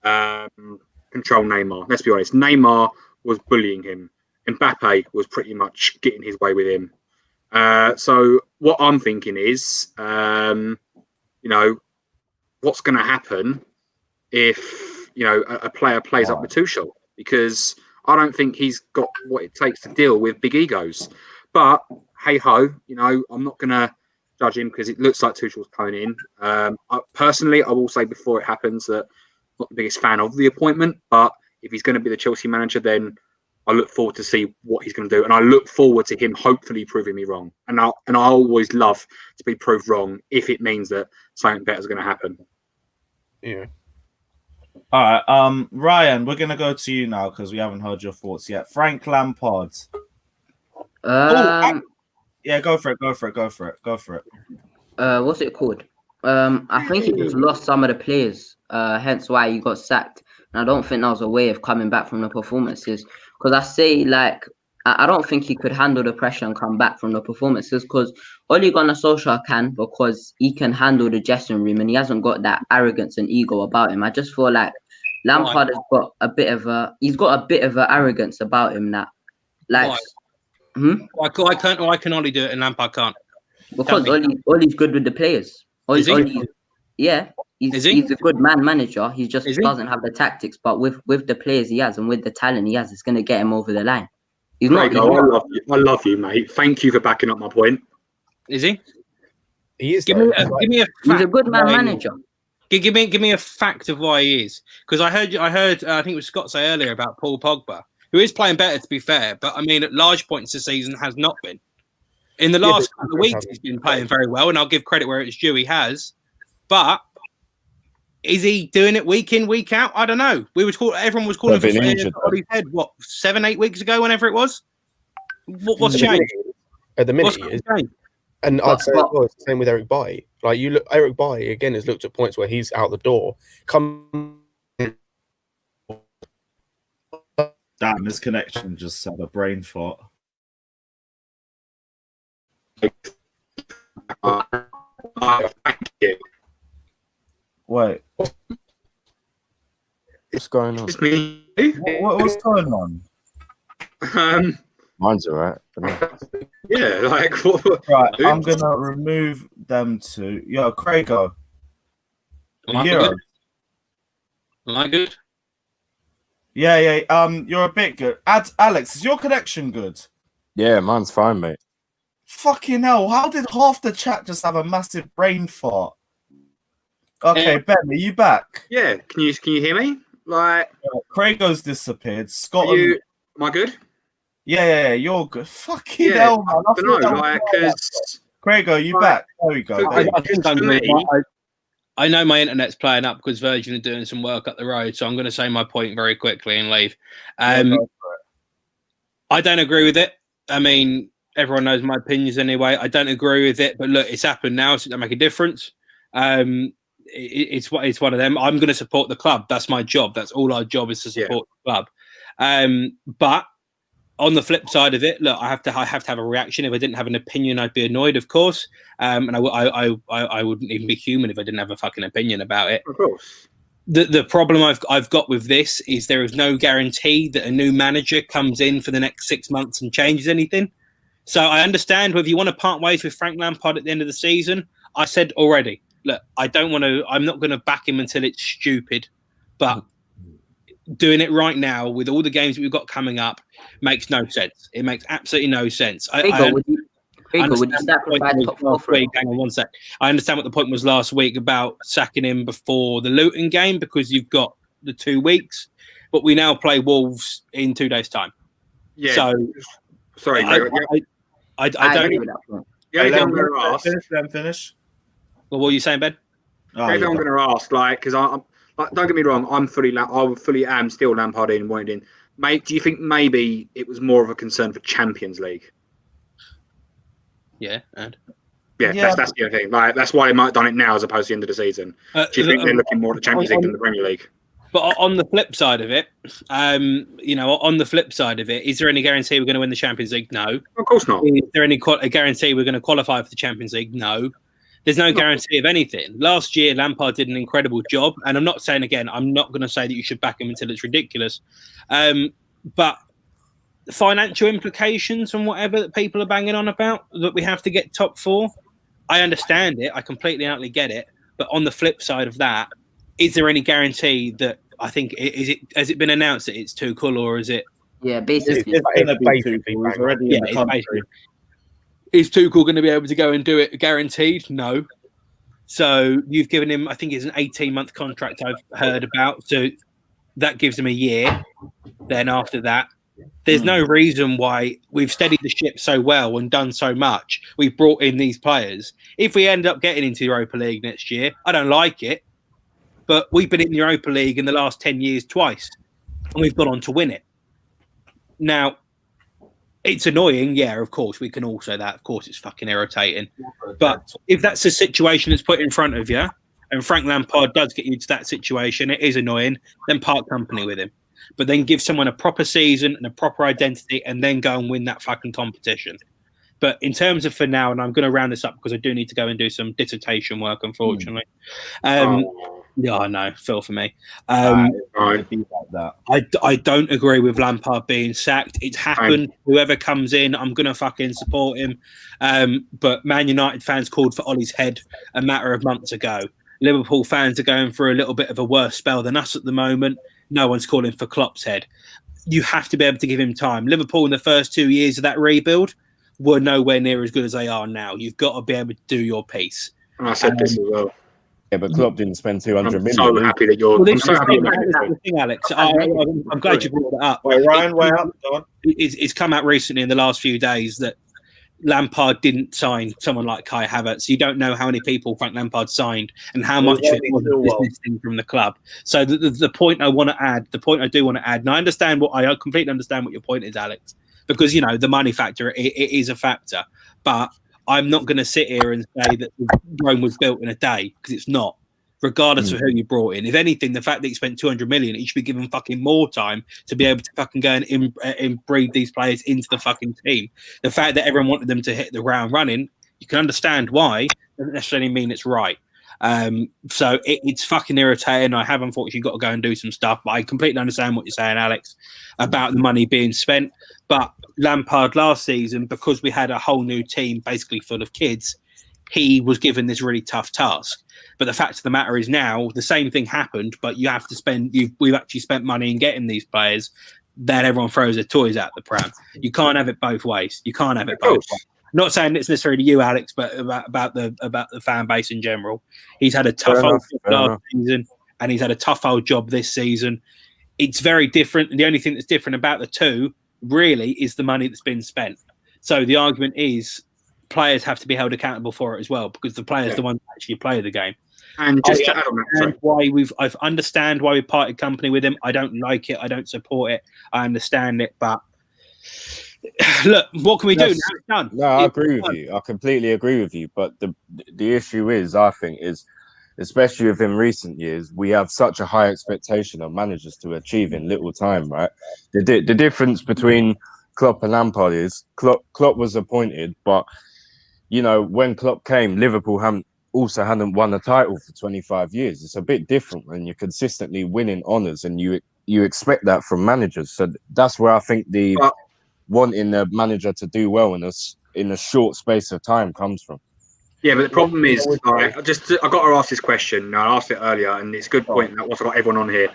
control Neymar. Let's be honest. Neymar was bullying him. Mbappe was pretty much getting his way with him. So what I'm thinking is, what's going to happen if a player plays up with Tuchel? Because I don't think he's got what it takes to deal with big egos. But hey ho, I'm not going to judge him because it looks like Tuchel's coming in. Personally, I will say before it happens that I'm not the biggest fan of the appointment. But if he's going to be the Chelsea manager, then I look forward to see what he's going to do, and I look forward to him hopefully proving me wrong. And I always love to be proved wrong if it means that something better is going to happen. Yeah. All right, Ryan, we're gonna go to you now because we haven't heard your thoughts yet. Frank Lampard. Yeah, go for it. What's it called? I think he just lost some of the players, hence why he got sacked. And I don't think that was a way of coming back from the performances. Because I don't think he could handle the pressure and come back from the performances. Because Ole Gunnar Solskjaer can, because he can handle the dressing room and he hasn't got that arrogance and ego about him. I just feel like Lampard has got a bit of a arrogance about him that, like. Why can Ollie do it and Lampard can't? Because Ollie's good with the players. He's a good manager. He just doesn't have the tactics. But with the players he has and with the talent he has, it's going to get him over the line. He's not. I love you, mate. Thank you for backing up my point. Is he? He is. Give me a fact. He's a good manager. Give me a fact of why he is. Because I heard I think it was Scott say earlier about Paul Pogba, who is playing better to be fair, but I mean at large points this season has not been. In the last couple of weeks, he's been playing very well, and I'll give credit where it's due. He has, but is he doing it week in, week out? I don't know. Everyone was calling for Ollie's head. What 7-8 weeks ago, whenever it was. What's changed? At the minute, he is. And I'd say it's the same with Eric Bailly. Like you look, Eric Bailly again has looked at points where he's out the door. Damn, his connection just had a brain fart. Wait. What's going on? It's me. What's going on? Mine's all right. Yeah, like right. I'm gonna remove them two. Yo, Craigo. Am I good? Yeah. You're a bit good. Alex, is your connection good? Yeah, mine's fine, mate. Fucking hell! How did half the chat just have a massive brain fart? Okay, Ben, are you back? Yeah, can you hear me? Like, Craigo's disappeared. Scott, am I good? Yeah, you're good. Fucking hell, man! I don't know, like, because Craigo, you back? There we go. I know my internet's playing up because Virgin are doing some work up the road, so I'm going to say my point very quickly and leave. I don't agree with it. I mean, everyone knows my opinions anyway. I don't agree with it, but look, it's happened now, so it doesn't make a difference. It's one of them. I'm going to support the club. That's my job. That's all our job is to support the club. But on the flip side of it, look, I have to have a reaction. If I didn't have an opinion, I'd be annoyed, of course. And I wouldn't even be human if I didn't have a fucking opinion about it. Of course. The problem I've got with this is there is no guarantee that a new manager comes in for the next 6 months and changes anything. So I understand whether you want to part ways with Frank Lampard at the end of the season. I said already, look, I'm not going to back him until it's stupid, but doing it right now with all the games that we've got coming up makes no sense. It makes absolutely no sense. I understand what the point was last week about sacking him before the Luton game because you've got the 2 weeks, but we now play Wolves in 2 days' time. Yeah. So sorry, I don't. Finish. Well, what are you saying, Ben? I'm going to ask, because I'm like, don't get me wrong, I fully am still Lampard in, wanted in. Mate, do you think maybe it was more of a concern for Champions League? Yeah, and that's the other thing. Like that's why they might have done it now as opposed to the end of the season. Do you think they're looking more at the Champions League than the Premier League? But on the flip side of it, is there any guarantee we're going to win the Champions League? No. Of course not. Is there any guarantee we're going to qualify for the Champions League? No. There's no guarantee of anything. Last year, Lampard did an incredible job. And I'm not saying, again, I'm not going to say that you should back him until it's ridiculous. But financial implications and whatever that people are banging on about, that we have to get top 4, I understand it. I completely and utterly get it. But on the flip side of that, is there any guarantee that has it been announced that it's Tuchel, or is it? Yeah, basically. It's going to be Tuchel. He's already in the country. Is Tuchel going to be able to go and do it guaranteed? No. So you've given him, I think it's an 18-month contract I've heard about. So that gives him a year. Then after that, there's no reason why we've steadied the ship so well and done so much. We've brought in these players. If we end up getting into the Europa League next year, I don't like it. But we've been in the Europa League in the last 10 years twice. And we've gone on to win it. Now, it's annoying, yeah, of course. We can all say that. Of course, it's fucking irritating. But if that's the situation that's put in front of you, and Frank Lampard does get you to that situation, it is annoying, then part company with him. But then give someone a proper season and a proper identity and then go and win that fucking competition. But in terms of for now, and I'm going to round this up because I do need to go and do some dissertation work, unfortunately. Yeah, I know. Feel for me. I don't agree with Lampard being sacked. It's happened. Whoever comes in, I'm going to fucking support him. But Man United fans called for Ollie's head a matter of months ago. Liverpool fans are going through a little bit of a worse spell than us at the moment. No one's calling for Klopp's head. You have to be able to give him time. Liverpool in the first 2 years of that rebuild were nowhere near as good as they are now. You've got to be able to do your piece. And I said this as well. Yeah, but Klopp didn't spend 200 million. I'm so happy that you're. Well, I'm so happy the thing, Alex. I'm glad you brought it up. Wait, Ryan, way up. Go on. It's come out recently in the last few days that Lampard didn't sign someone like Kai Havertz. You don't know how many people Frank Lampard signed and how much it was a business thing from the club. So the point I want to add, and I completely understand what your point is, Alex, because the money factor it is a factor, but I'm not going to sit here and say that Rome was built in a day, because it's not, regardless of who you brought in. If anything, the fact that he spent 200 million, he should be given fucking more time to be able to fucking go and inbreed these players into the fucking team. The fact that everyone wanted them to hit the ground running, you can understand why. Doesn't necessarily mean it's right. So it's fucking irritating. I have unfortunately got to go and do some stuff, but I completely understand what you're saying, Alex, about the money being spent. But Lampard last season, because we had a whole new team basically full of kids, he was given this really tough task. But the fact of the matter is now the same thing happened, but you have to spend. We've actually spent money in getting these players. Then everyone throws their toys out the pram. You can't have it both ways. You can't have it both ways. Not saying it's necessarily you, Alex, but about the fan base in general. He's had a tough old job last season, and he's had a tough old job this season. It's very different. And the only thing that's different about the two really is the money that's been spent. So the argument is players have to be held accountable for it as well, because the players are the ones that actually play the game. And just to add on that, I understand why we parted company with him. I don't like it. I don't support it. I understand it, but look, what can we do? Now it's done. No, I agree with you. I completely agree with you. But the issue is, I think, especially within recent years, we have such a high expectation of managers to achieve in little time, right? The difference between Klopp and Lampard is Klopp was appointed, but when Klopp came, Liverpool hadn't won a title for 25 years. It's a bit different when you're consistently winning honours, and you expect that from managers. So that's where I think wanting a manager to do well in a short space of time comes from. Yeah, but the problem is, I got to ask this question. I asked it earlier, and it's a good point. That once I got everyone on here,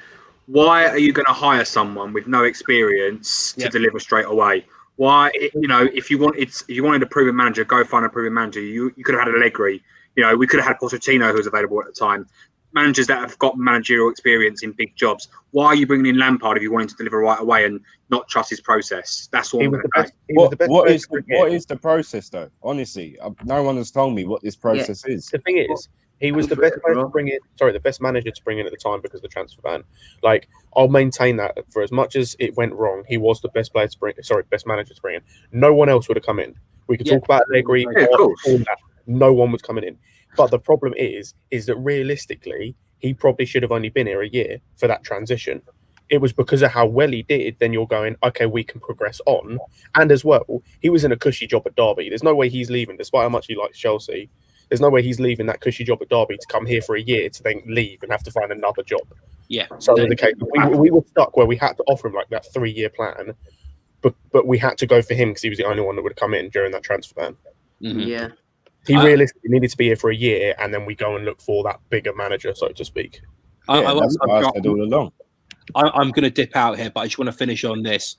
why are you going to hire someone with no experience to deliver straight away? Why, if you wanted a proven manager, go find a proven manager. You could have had Allegri. We could have had Pochettino, who was available at the time. Managers that have got managerial experience in big jobs. Why are you bringing in Lampard if you want him to deliver right away and not trust his process? That's all. What is the process, though? Honestly, no one has told me what this process is. The thing is, he was the best player to bring in. Sorry, the best manager to bring in at the time because of the transfer ban. Like, I'll maintain that for as much as it went wrong, he was the best player to bring. Sorry, best manager to bring in. No one else would have come in. We could talk about Allegri. Yeah, of course. All that. No one was coming in. But the problem is that realistically, he probably should have only been here a year for that transition. It was because of how well he did, then you're going, okay, we can progress on. And as well, he was in a cushy job at Derby. There's no way he's leaving, despite how much he likes Chelsea. There's no way he's leaving that cushy job at Derby to come here for a year to then leave and have to find another job. Yeah. So in the case, we were stuck where we had to offer him like that 3-year plan, but we had to go for him because he was the only one that would have come in during that transfer ban. Mm-hmm. Yeah. He realistically needed to be here for a year, and then we go and look for that bigger manager, so to speak. Yeah, that's what I said all along. I'm going to dip out here, but I just want to finish on this.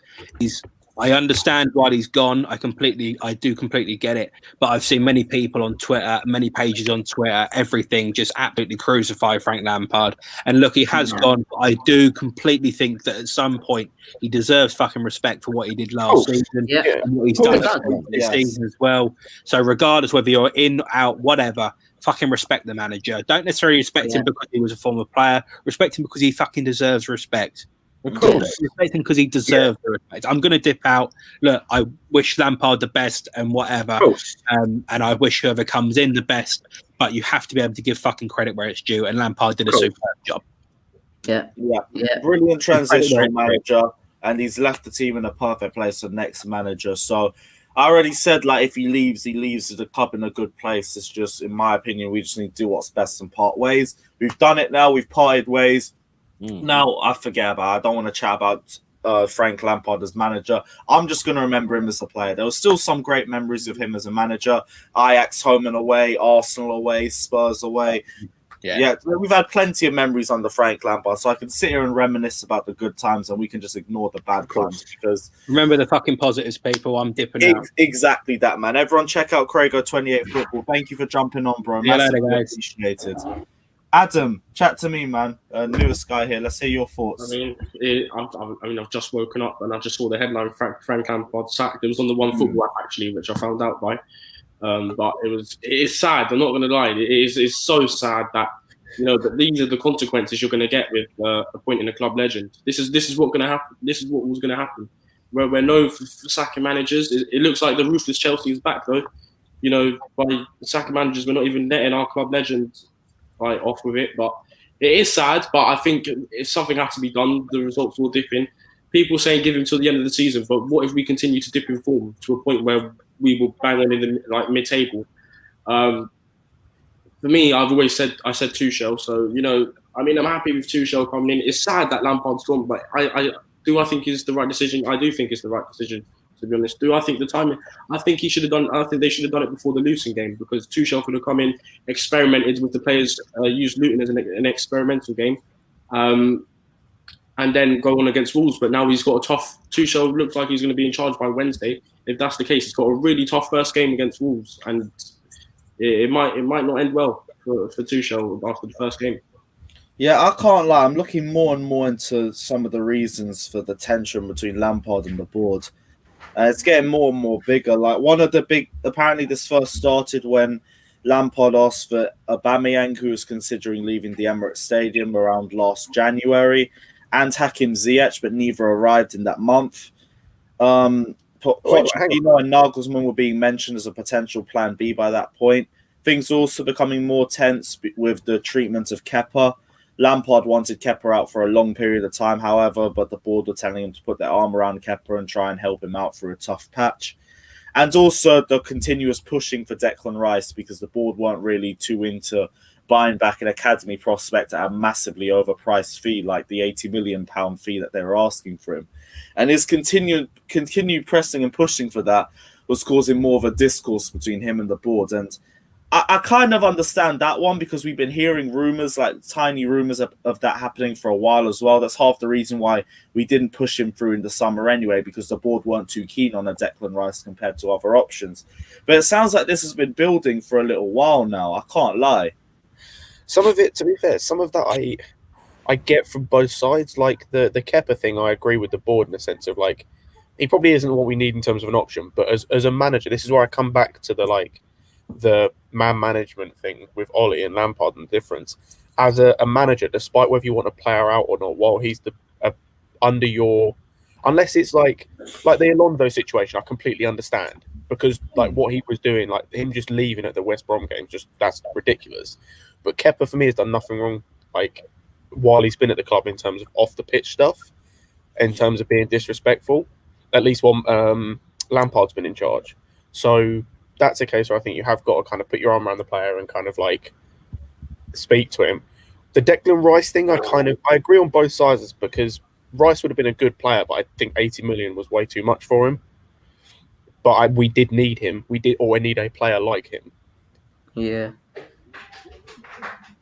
I understand why he's gone. I do completely get it. But I've seen many people on Twitter, many pages on Twitter, everything just absolutely crucify Frank Lampard. And look, he has gone. But I do completely think that at some point he deserves fucking respect for what he did last season and what he's done this season as well. So regardless whether you're in, out, whatever, fucking respect the manager. Don't necessarily respect him because he was a former player. Respect him because he fucking deserves respect. Of course. Respect him because he deserves the respect. I'm going to dip out. Look, I wish Lampard the best and whatever. And I wish whoever comes in the best. But you have to be able to give fucking credit where it's due. And Lampard did a superb job. Yeah. Brilliant transitional manager. And he's left the team in a perfect place for next manager. So I already said, like, if he leaves the club in a good place. It's just, in my opinion, we just need to do what's best and part ways. We've done it now. We've parted ways. Now I forget about it. I don't want to chat about Frank Lampard as manager. I'm just going to remember him as a player. There was still some great memories of him as a manager. Ajax home and away, Arsenal away, Spurs away. Yeah, we've had plenty of memories under Frank Lampard, so I can sit here and reminisce about the good times, and we can just ignore the bad times. Because remember the fucking positives, people. I'm dipping out. Exactly that, man. Everyone, check out Craigo28 Football. Thank you for jumping on, bro. Massively appreciated. Adam, chat to me, man. Newest guy here. Let's hear your thoughts. I've just woken up and I just saw the headline: Frank Lampard sacked. It was on the One Football app actually, which I found out by. But it is sad. I'm not going to lie. It's so sad that that these are the consequences you're going to get with appointing a club legend. This is what's going to happen. This is what was going to happen. We're known for sacking managers. It looks like the ruthless Chelsea is back though. By sacking managers, we're not even letting our club legend off with it. But it is sad. But I think if something has to be done, the results will dip in. People saying give him till the end of the season, but what if we continue to dip in form to a point where we will bang on in the mid-table? For me, I've always said Tuchel. So I'm happy with Tuchel coming in. It's sad that Lampard's gone, but I think it's the right decision. I do think it's the right decision, to be honest. Do I think the timing? I think he should have done. I think they should have done it before the Luton game, because Tuchel could have come in, experimented with the players, used Luton as an experimental game. And then go on against Wolves. But now he's got a tough... Tuchel looks like he's going to be in charge by Wednesday. If that's the case, he's got a really tough first game against Wolves. And it might not end well for Tuchel after the first game. Yeah, I can't lie. I'm looking more and more into some of the reasons for the tension between Lampard and the board. It's getting more and more bigger. Like, one of the big... Apparently, this first started when Lampard asked for Aubameyang, who was considering leaving the Emirates Stadium around last January, and Hakim Ziyech, but neither arrived in that month. Pochettino and Nagelsmann were being mentioned as a potential plan B by that point. Things were also becoming more tense with the treatment of Kepa. Lampard wanted Kepa out for a long period of time, however, but the board were telling him to put their arm around Kepa and try and help him out through a tough patch. And also the continuous pushing for Declan Rice, because the board weren't really too into buying back an academy prospect at a massively overpriced fee, like the £80 million fee that they were asking for him. And his continued pressing and pushing for that was causing more of a discourse between him and the board. And I kind of understand that one, because we've been hearing rumours, like tiny rumours of that happening for a while as well. That's half the reason why we didn't push him through in the summer anyway, because the board weren't too keen on a Declan Rice compared to other options. But it sounds like this has been building for a little while now. I can't lie. Some of it, to be fair, some of that I get from both sides. Like the Kepa thing, I agree with the board in the sense of, like, he probably isn't what we need in terms of an option. But as a manager, this is where I come back to the man management thing with Ollie and Lampard and the difference. As a manager, despite whether you want a player out or not, while he's under your... Unless it's like the Alonso situation, I completely understand. because like what he was doing, like him just leaving at the West Brom game, that's ridiculous. But Kepa for me has done nothing wrong, like while he's been at the club in terms of off the pitch stuff, in terms of being disrespectful. At least one Lampard's been in charge, so that's a case where I think you have got to kind of put your arm around the player and kind of like speak to him. The Declan Rice thing, I agree on both sides because Rice would have been a good player, but I think 80 million was way too much for him. But we did need him. We need a player like him. Yeah.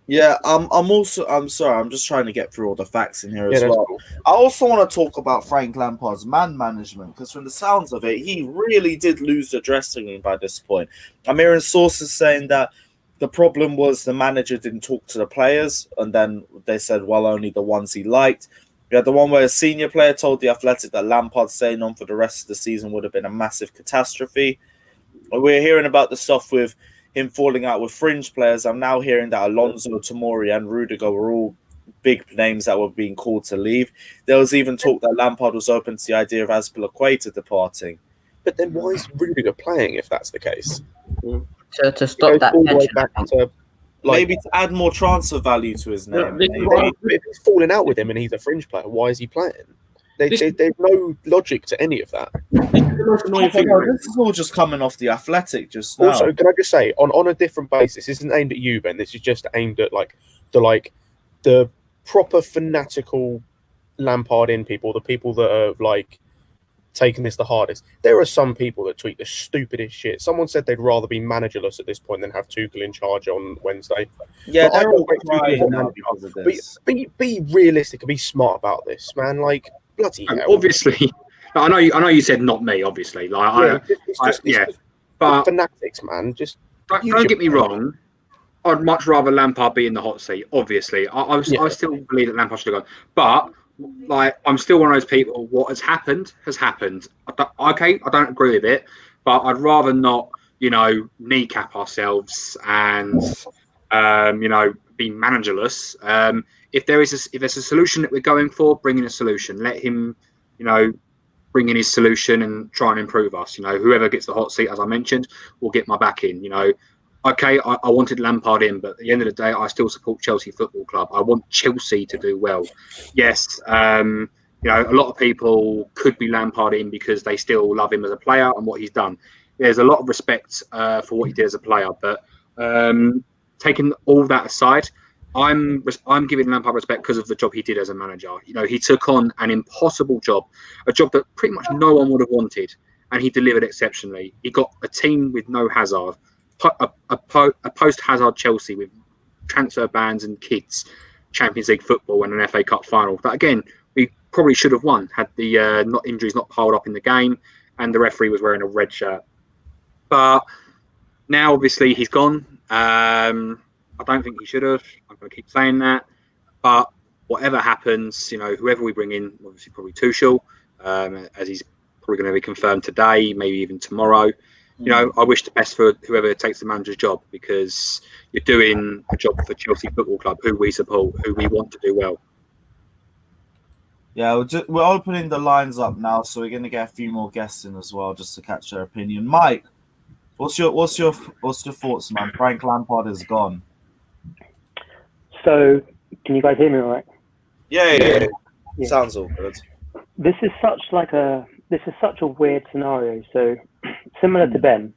Yeah, I'm sorry, I'm just trying to get through all the facts in here as well. Cool. I also want to talk about Frank Lampard's man management, because from the sounds of it, he really did lose the dressing room by this point. I'm hearing sources saying that the problem was the manager didn't talk to the players, and then they said, well, only the ones he liked. We had the one where a senior player told The Athletic that Lampard staying on for the rest of the season would have been a massive catastrophe. We're hearing about the stuff with him falling out with fringe players. I'm now hearing that Alonso, Tomori, and Rudiger were all big names that were being called to leave. There was even talk that Lampard was open to the idea of Azpilicueta departing. But then why is Rudiger playing if that's the case? To stop that tension. Maybe to add more transfer value to his name. If he's falling out with him and he's a fringe player, why is he playing? There's no logic to any of that. This is all just coming off The Athletic just now. Also, can I just say, on a different basis, this isn't aimed at you, Ben. This is just aimed at the proper fanatical Lampard in people, the people that are like taking this the hardest. There are some people that tweet the stupidest shit. Someone said they'd rather be managerless at this point than have Tuchel in charge on Wednesday. Yeah, but they're all crying now because of this. Be realistic and be smart about this, man. Like bloody hell. Obviously, I know you said not me. Obviously, like but fanatics, man. Just don't get me wrong. I'd much rather Lampard be in the hot seat. Obviously, I still believe that Lampard should have gone, but like I'm still one of those people. What has happened has happened. I don't agree with it, but I'd rather not, kneecap ourselves and be managerless. If there's a solution that we're going for, bring in a solution. Let him, bring in his solution and try and improve us. Whoever gets the hot seat, as I mentioned, will get my back in. Okay, I wanted Lampard in, but at the end of the day, I still support Chelsea Football Club. I want Chelsea to do well. Yes, a lot of people could be Lampard in because they still love him as a player and what he's done. There's a lot of respect for what he did as a player, but taking all that aside, I'm giving Lampard respect because of the job he did as a manager. He took on an impossible job, a job that pretty much no one would have wanted, and he delivered exceptionally. He got a team with no Hazard. A post-Hazard Chelsea with transfer bans and kids, Champions League football and an FA Cup final. That again, we probably should have won had the injuries not piled up in the game and the referee was wearing a red shirt. But now, obviously, he's gone. I don't think he should have. I'm going to keep saying that. But whatever happens, whoever we bring in, obviously probably Tuchel, as he's probably going to be confirmed today, maybe even tomorrow. I wish the best for whoever takes the manager's job because you're doing a job for Chelsea Football Club, who we support, who we want to do well. Yeah, we're opening the lines up now, so we're going to get a few more guests in as well, just to catch their opinion. Mike, what's your thoughts, man? Frank Lampard is gone. So, can you guys hear me all right? Yeah. Sounds all good. This is such a weird scenario. So, similar to Ben,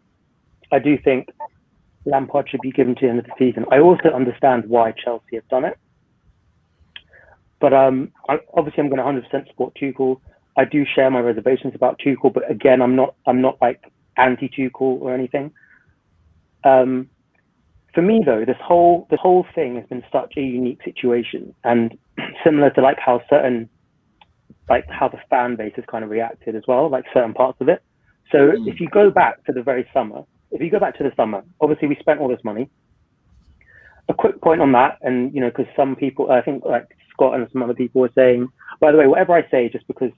I do think Lampard should be given to the end of the season. I also understand why Chelsea have done it. But obviously I'm going to 100% support Tuchel. I do share my reservations about Tuchel, but again, I'm not like anti-Tuchel or anything. For me though, this whole thing has been such a unique situation, and similar to like how the fan base has kind of reacted as well, like certain parts of it. So if you go back to the summer, obviously we spent all this money. A quick point on that, and because some people, I think like Scott and some other people were saying, by the way, whatever I say, just because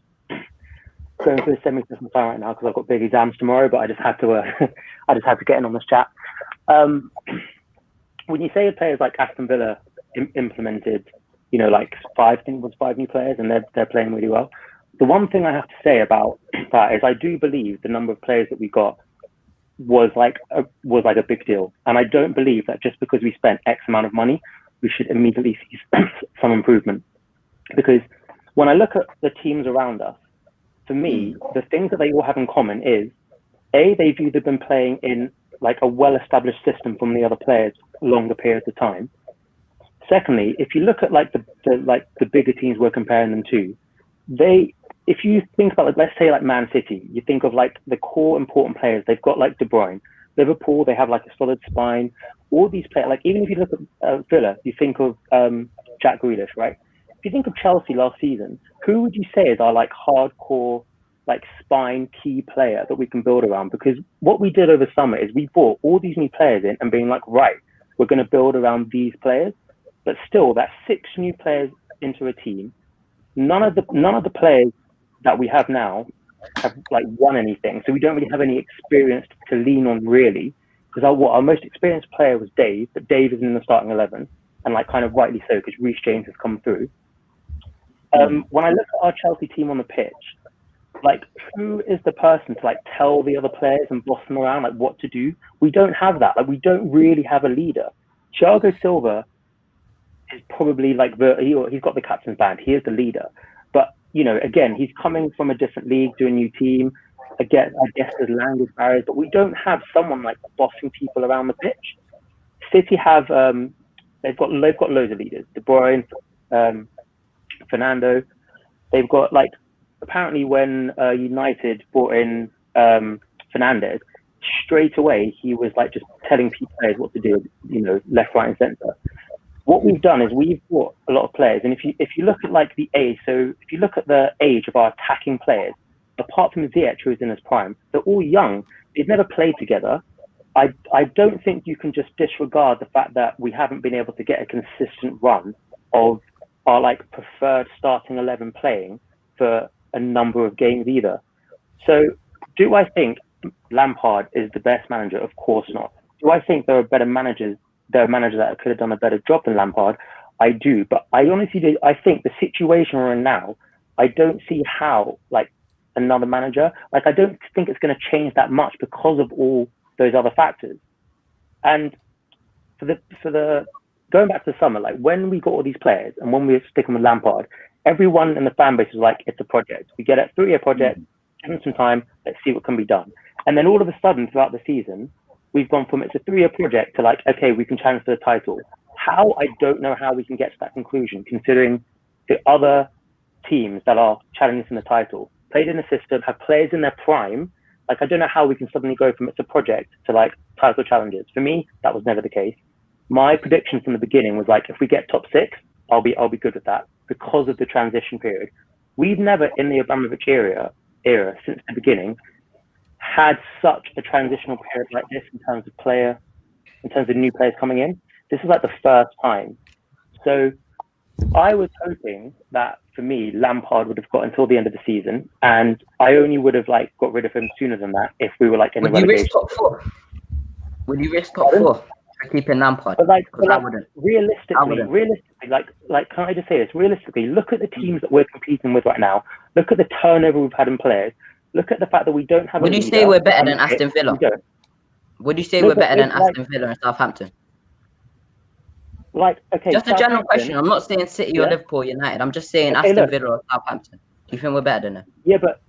going through the semi-system time right now because I've got big exams tomorrow, but I just had to get in on this chat. When you say players like Aston Villa implemented, like five new players, and they're playing really well. The one thing I have to say about that is I do believe the number of players that we got was like a big deal. And I don't believe that just because we spent X amount of money, we should immediately see some improvement. Because when I look at the teams around us, for me, the things that they all have in common is, A, they've either been playing in like a well-established system from the other players longer periods of time. Secondly, if you look at like the bigger teams we're comparing them to, if you think about, like, let's say like Man City, you think of like the core important players. They've got like De Bruyne. Liverpool, they have like a solid spine. All these players, like even if you look at Villa, you think of Jack Grealish, right? If you think of Chelsea last season, who would you say is our like hardcore, like spine key player that we can build around? Because what we did over summer is we brought all these new players in and being like, right, we're going to build around these players. But still, that's 6 new players into a team. None of the players that we have now have like won anything, so we don't really have any experience to lean on really. Because our most experienced player was Dave, but Dave is in the starting 11, and like kind of rightly so because Reece James has come through. When I look at our Chelsea team on the pitch, like who is the person to like tell the other players and boss them around like what to do? We don't have that. Like we don't really have a leader. Thiago Silva is probably like he's got the captain's band. He is the leader. But, you know, again, he's coming from a different league to a new team. Again, I guess there's language barriers, but we don't have someone like bossing people around the pitch. City have they've got loads of leaders. De Bruyne, Fernando. They've got like, apparently when United brought in Fernandez, straight away he was like just telling players what to do, you know, left, right, and centre. What we've done is we've brought a lot of players, and if you look at like the age, so if you look at the age of our attacking players, apart from Ziyech, who's in his prime, they're all young. They've never played together. I don't think you can just disregard the fact that we haven't been able to get a consistent run of our like preferred starting 11 playing for a number of games either. So do I think Lampard is the best manager? Of course not. Do I think there are better managers? There are managers that could have done a better job than Lampard. I do, but I honestly do. I think the situation we're in now, I don't see how like another manager, like I don't think it's going to change that much because of all those other factors. And for the going back to the summer, like when we got all these players and when we were sticking with Lampard, everyone in the fan base was like, it's a project. We get a 3-year project, give them some time, let's see what can be done. And then all of a sudden throughout the season, we've gone from it's a 3-year project to like, okay, we can challenge for the title. How? I don't know how we can get to that conclusion, considering the other teams that are challenging for the title played in the system, have players in their prime. Like, I don't know how we can suddenly go from it's a project to like title challenges. For me, that was never the case. My prediction from the beginning was like, if we get top 6, I'll be good with that because of the transition period. We've never in the Abramovich era since the beginning had such a transitional period like this in terms of new players coming in. This is like the first time. So I was hoping that for me, Lampard would have got until the end of the season, and I only would have like got rid of him sooner than that if we were like in the relegation. Would you risk top 4 for keeping Lampard? But like, I wouldn't. Realistically, like, can I just say this? Realistically, look at the teams that we're competing with right now. Look at the turnover we've had in players. Look at the fact that we don't have. Would you say we're better than Aston Villa? Would you say we're better than Aston Villa and Southampton? Like, okay, just a general question. I'm not saying City or Liverpool, United. I'm just saying Aston Villa or Southampton. Do you think we're better than them? Yeah, but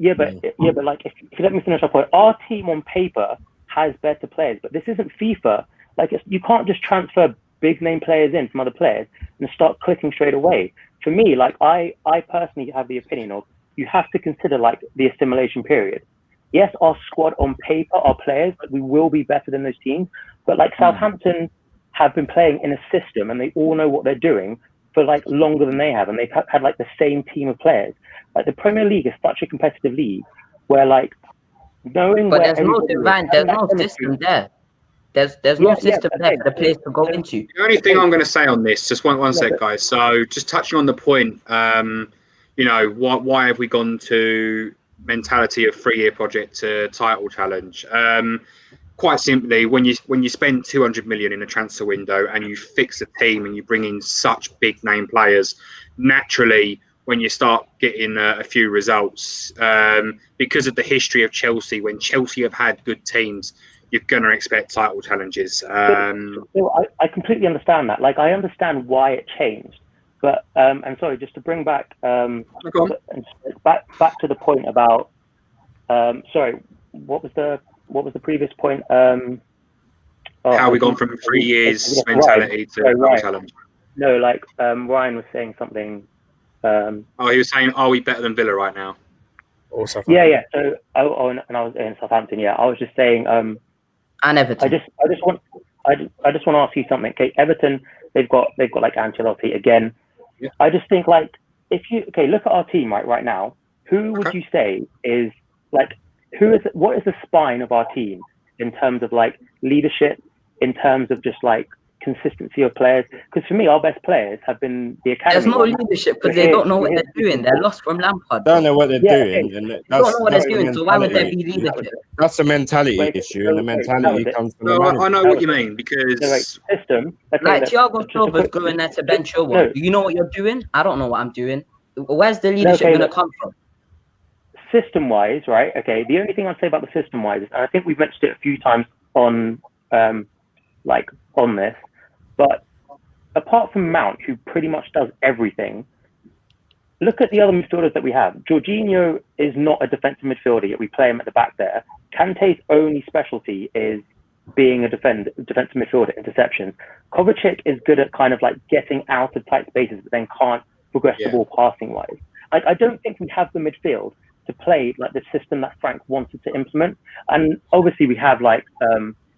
like, if you let me finish my point, our team on paper has better players, but this isn't FIFA. Like, you can't just transfer big name players in from other players and start clicking straight away. For me, like, I personally have the opinion of you have to consider like the assimilation period. Yes, our squad on paper, our players, like, we will be better than those teams, but like Southampton have been playing in a system and they all know what they're doing for like longer than they have, and they've had like the same team of players. Like, the Premier League is such a competitive league where like knowing but where there's no system there. There's no system there for the players to go into. The only thing I'm going to say on this, just one sec, guys. So just touching on the point, you know, why have we gone to mentality of 3-year project to title challenge? Quite simply, when you spend 200 million in a transfer window and you fix a team and you bring in such big name players, naturally, when you start getting a few results, because of the history of Chelsea, when Chelsea have had good teams, you're going to expect title challenges. So I completely understand that. Like, I understand why it changed, but and sorry, just to bring back back to the point about sorry, what was the previous point? How we gone from 3 years mentality to title challenge? No, like Ryan was saying something. He was saying, "Are we better than Villa right now?" Or Yeah. So, and I was in Southampton. Yeah, I was just saying. And Everton. I just want to ask you something. Okay, Everton, they've got like Ancelotti again. Yeah. I just think, like, if you look at our team right now, who would you say is like what is the spine of our team in terms of like leadership, in terms of just like consistency of players? Because for me, our best players have been the academy. There's no leadership because they don't know what they're doing. They're lost from Lampard. Don't know what they're doing. Okay. And They don't know what that's they're doing, so why would there be leadership? That's a mentality issue, and the mentality comes from the manager. I know what you mean, because system. Like Thiago Silva's going there to bench Chilwell. Do you know what you're doing? I don't know what I'm doing. Where's the leadership going to come from? System-wise, right? Okay. The only thing I'd say about the system-wise, and I think we've mentioned it a few times on this, but apart from Mount, who pretty much does everything, look at the other midfielders that we have. Jorginho is not a defensive midfielder, yet we play him at the back there. Kante's only specialty is being a defensive midfielder, interceptions. Kovacic is good at kind of like getting out of tight spaces, but then can't progress the ball passing-wise. I don't think we have the midfield to play like the system that Frank wanted to implement. And obviously we have like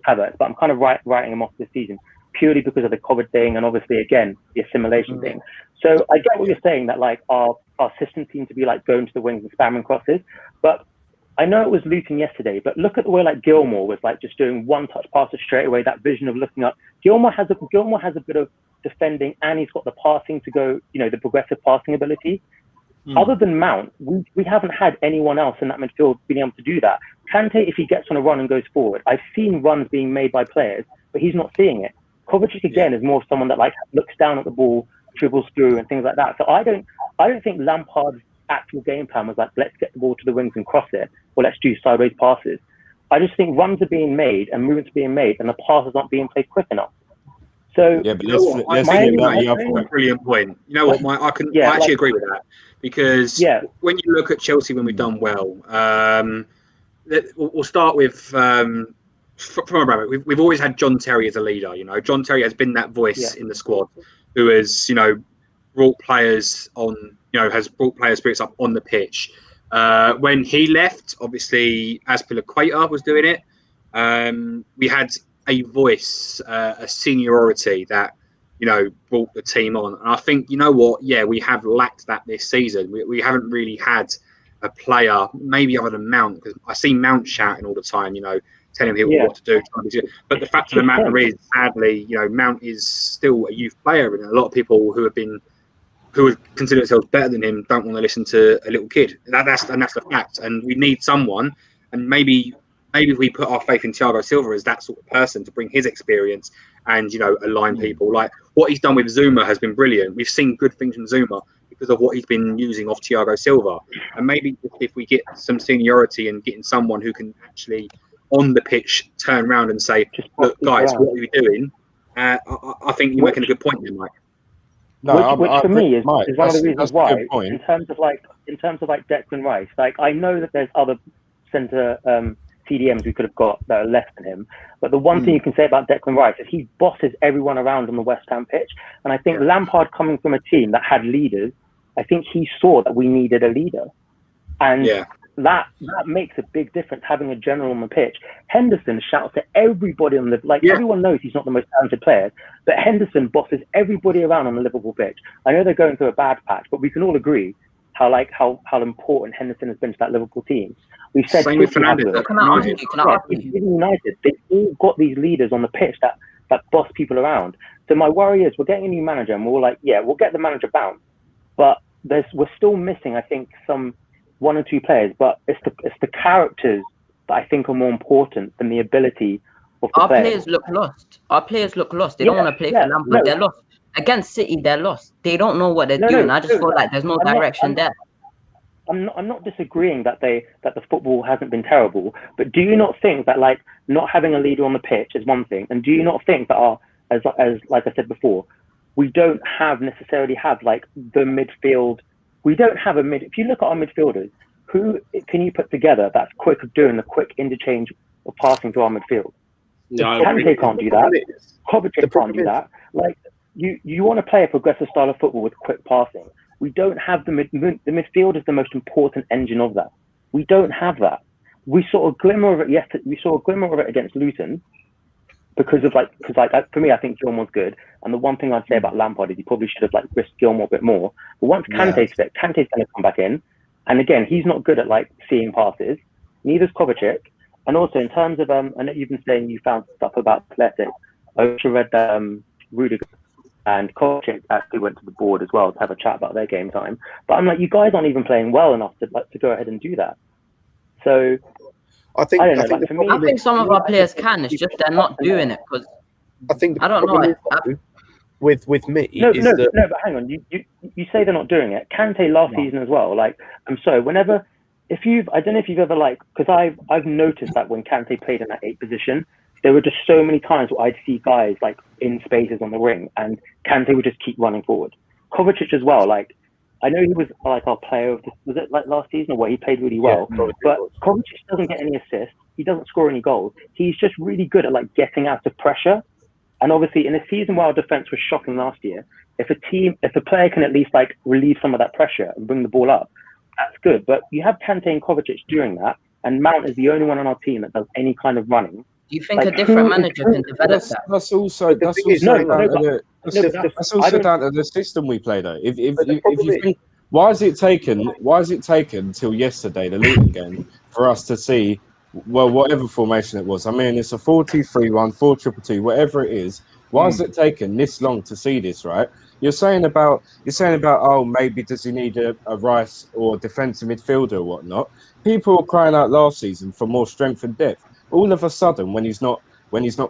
Havertz, but I'm kind of writing him off this season purely because of the COVID thing, and obviously again the assimilation thing. So I get what you're saying, that like our system seemed to be like going to the wings and spamming crosses, but I know it was Luton yesterday, but look at the way like Gilmour was like just doing one touch passes straight away, that vision of looking up. Gilmour has a bit of defending, and he's got the passing to go, the progressive passing ability. Other than Mount, we haven't had anyone else in that midfield being able to do that. Kante, if he gets on a run and goes forward, I've seen runs being made by players, but he's not seeing it. Kovacic again is more of someone that like looks down at the ball, dribbles through and things like that. So I don't think Lampard's actual game plan was like, let's get the ball to the wings and cross it, or let's do sideways passes. I just think runs are being made and movements are being made, and the passes aren't being played quick enough. So yeah, but let's flip that. Brilliant point. You know what, Mike? I actually agree with that, because when you look at Chelsea when we've done well, we'll start with from a moment. We've always had John Terry as a leader. John Terry has been that voice in the squad who has brought players on. Has brought player spirits up on the pitch. When he left, obviously Azpilicueta was doing it. We had a voice, a seniority that brought the team on. And I think we have lacked that this season. We haven't really had a player, maybe other than Mount, because I see Mount shouting all the time, telling people what to do. But the fact of the matter is, sadly, Mount is still a youth player, and a lot of people who would consider themselves better than him don't want to listen to a little kid. That's the fact. And we need someone, and maybe if we put our faith in Thiago Silva as that sort of person to bring his experience and align people. Like what he's done with Zuma has been brilliant. We've seen good things from Zuma because of what he's been using off Thiago Silva. And maybe if we get some seniority and getting someone who can actually on the pitch turn around and say, "Look, guys, what are you doing?" I think you're making a good point there, Mike. No, which for me is one of the reasons why, in terms of like Declan Rice, like I know that there's other centre CDMs we could have got that are less than him, but the one thing you can say about Declan Rice is he bosses everyone around on the West Ham pitch. And I think Lampard, coming from a team that had leaders, I think he saw that we needed a leader, and that makes a big difference, having a general on the pitch. Henderson shouts to everybody on the everyone knows he's not the most talented player, but Henderson bosses everybody around on the Liverpool pitch. I know they're going through a bad patch, but we can all agree how important Henderson has been to that Liverpool team. We've said same with Fernandes. United, they've all got these leaders on the pitch that boss people around. So my worry is we're getting a new manager, and we're like, we'll get the manager bound, but we're still missing, I think, some one or two players, but it's the characters that I think are more important than the ability of the players. Our players look lost. They don't want to play for Lampard. They're lost. Against City, they're lost. They don't know what they're doing. I just feel like there's no direction there. I'm not disagreeing that the football hasn't been terrible, but do you not think that like not having a leader on the pitch is one thing, and do you not think that as like I said before, we don't necessarily have like the midfield. We don't have a mid. If you look at our midfielders, who can you put together that's quick of doing the quick interchange of passing to our midfield? Kante can't do that. Kovacic can't do that. Like you want to play a progressive style of football with quick passing. We don't have the midfield is the most important engine of that. We don't have that. We saw a glimmer of it yesterday. We saw a glimmer of it against Luton because for me, I think Gilmore's good. And the one thing I'd say about Lampard is he probably should have like risked Gilmore a bit more. But once Kante's fit, Kante's going to come back in. And again, he's not good at like seeing passes. Neither's Kovacic. And also in terms of I know you've been saying you found stuff about Athletic. I also read Rudiger and Kovacic actually went to the board as well to have a chat about their game time. But I'm like, you guys aren't even playing well enough to go ahead and do that. So I don't know. Like, for me, I think some of our players can. It's just they're not doing it because I don't know. With me, no, but hang on. You say they're not doing it. Kante last season as well. Like, I'm sorry. I don't know if you've ever like, because I've noticed that when Kante played in that 8 position, there were just so many times where I'd see guys like in spaces on the wing, and Kante would just keep running forward. Kovacic as well. Like, I know he was like our player of was it like last season or what? He played really well, but Kovacic doesn't get any assists. He doesn't score any goals. He's just really good at like getting out of pressure. And obviously, in a season where our defense was shocking last year, if a player can at least like relieve some of that pressure and bring the ball up, that's good. But you have Kante and Kovacic doing that, and Mount is the only one on our team that does any kind of running. Do you think a different manager can develop that? That's also down to the system we play though. If you think, why is it taken till yesterday, the Luton game, for us to see whatever formation it was? I mean, it's a 4-2-3-1, 4-2-2, whatever it is. Why has it taken this long to see this, right? You're saying about oh, maybe does he need a Rice or defensive midfielder or whatnot? People were crying out last season for more strength and depth. All of a sudden, when he's not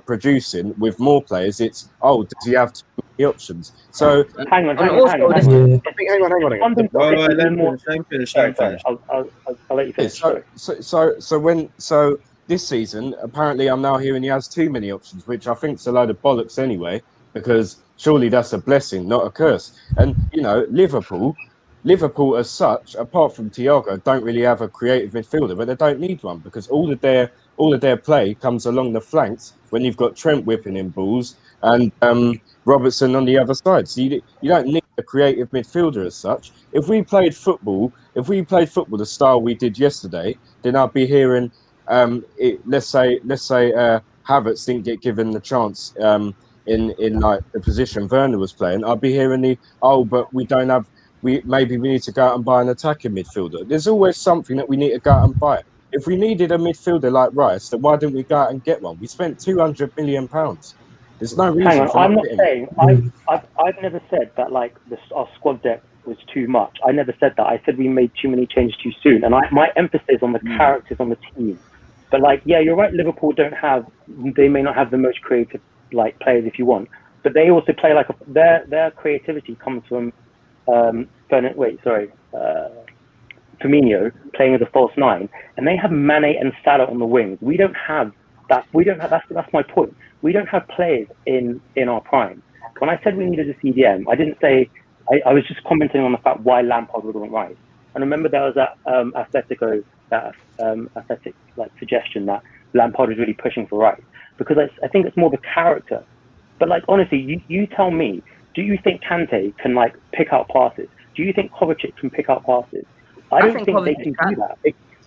producing with more players, it's does he have too many options? So hang on. Hang on. I'll let you finish. So this season, apparently, I'm now hearing he has too many options, which I think is a load of bollocks anyway, because surely that's a blessing, not a curse. And you know, Liverpool as such, apart from Thiago, don't really have a creative midfielder, but they don't need one because all of their play comes along the flanks when you've got Trent whipping in balls and Robertson on the other side. So you don't need a creative midfielder as such. If we played football the style we did yesterday, then I'd be hearing let's say Havertz didn't get given the chance in like the position Werner was playing. I'd be hearing but we don't have. Maybe we need to go out and buy an attacking midfielder. There's always something that we need to go out and buy. If we needed a midfielder like Rice, then why didn't we go out and get one? We spent £200 million. There's no reason. Hang on, I'm not saying I've never said that like our squad depth was too much. I never said that. I said we made too many changes too soon, and my emphasis on the characters on the team. But like, yeah, you're right. Liverpool they may not have the most creative like players if you want, but they also play like their creativity comes from. Firmino playing as a false 9, and they have Mane and Salah on the wings. We don't have that. That's my point. We don't have players in our prime. When I said we needed a CDM, I didn't say. I was just commenting on the fact why Lampard wasn't right. And remember there was that athletic like suggestion that Lampard was really pushing for Rice because I think it's more the character. But like honestly, you tell me. Do you think Kante can like pick out passes? Do you think Kovacic can pick out passes? I don't think they can do that.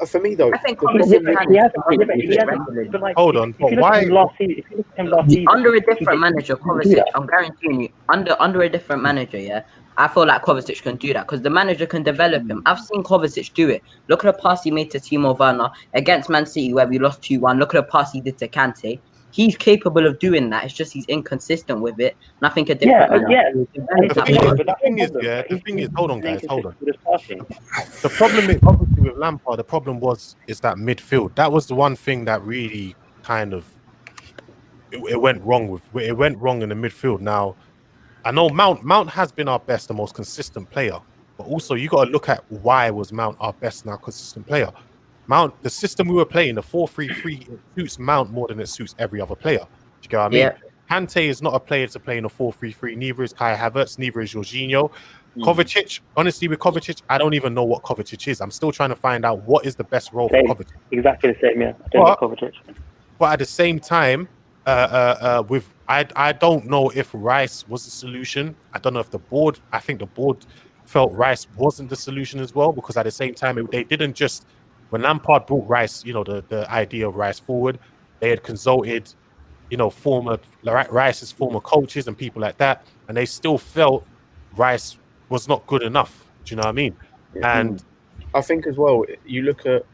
For me though, I think Kovacic can. Hold on, but why? Under a different manager, Kovacic, I'm guaranteeing you, under a different manager, yeah, I feel like Kovacic can do that because the manager can develop him. I've seen Kovacic do it. Look at the pass he made to Timo Werner against Man City where we lost 2-1. Look at the pass he did to Kante. He's capable of doing that. It's just he's inconsistent with it. And I think a different The thing is, hold on, guys, hold on. The problem is, obviously, with Lampard, the problem is that midfield. That was the one thing that really kind of it went wrong with. It went wrong in the midfield. Now, I know Mount has been our best, the most consistent player, but also you got to look at why was Mount our best now consistent player. Mount, the system we were playing, the 4-3-3, it suits Mount more than it suits every other player. Do you get what I mean? Kante is not a player to play in a 4-3-3. Neither is Kai Havertz. Neither is Jorginho. Kovacic, honestly, with Kovacic, I don't even know what Kovacic is. I'm still trying to find out what is the best role for Kovacic. Exactly the same, yeah. I don't know Kovacic. But at the same time, I don't know if Rice was the solution. I don't know if I think the board felt Rice wasn't the solution as well, because at the same time, they didn't just, when Lampard brought Rice, the idea of Rice forward, they had consulted, Rice's former coaches and people like that, and they still felt Rice was not good enough. Do you know what I mean? And I think as well, you look at,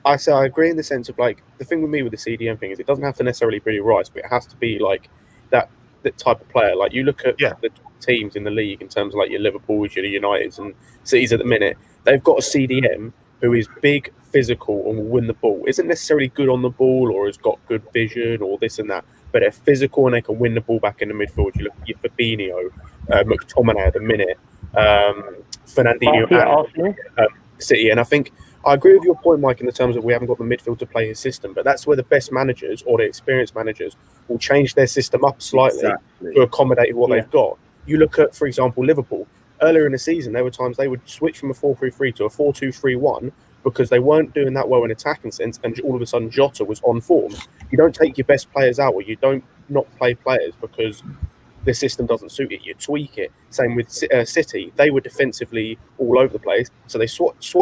I agree in the sense of like, the thing with me with the CDM thing is it doesn't have to necessarily be Rice, but it has to be like that type of player. Like you look at the teams in the league in terms of like your Liverpools, your Uniteds and Cities at the minute, they've got a CDM who is big, physical and will win the ball. Isn't necessarily good on the ball or has got good vision or this and that, but they're physical and they can win the ball back in the midfield. You look at your Fabinho, McTominay at the minute, Fernandinho at City. And I think I agree with your point, Mike, in the terms of we haven't got the midfield to play his system, but that's where the best managers or the experienced managers will change their system up slightly to accommodate what they've got. You look at, for example, Liverpool. Earlier in the season, there were times they would switch from a 4-3-3 to a 4-2-3-1 because they weren't doing that well in attacking sense, and all of a sudden Jota was on form. You don't take your best players out, or you don't not play players because the system doesn't suit it. You tweak it. Same with City. They were defensively all over the place, so they switched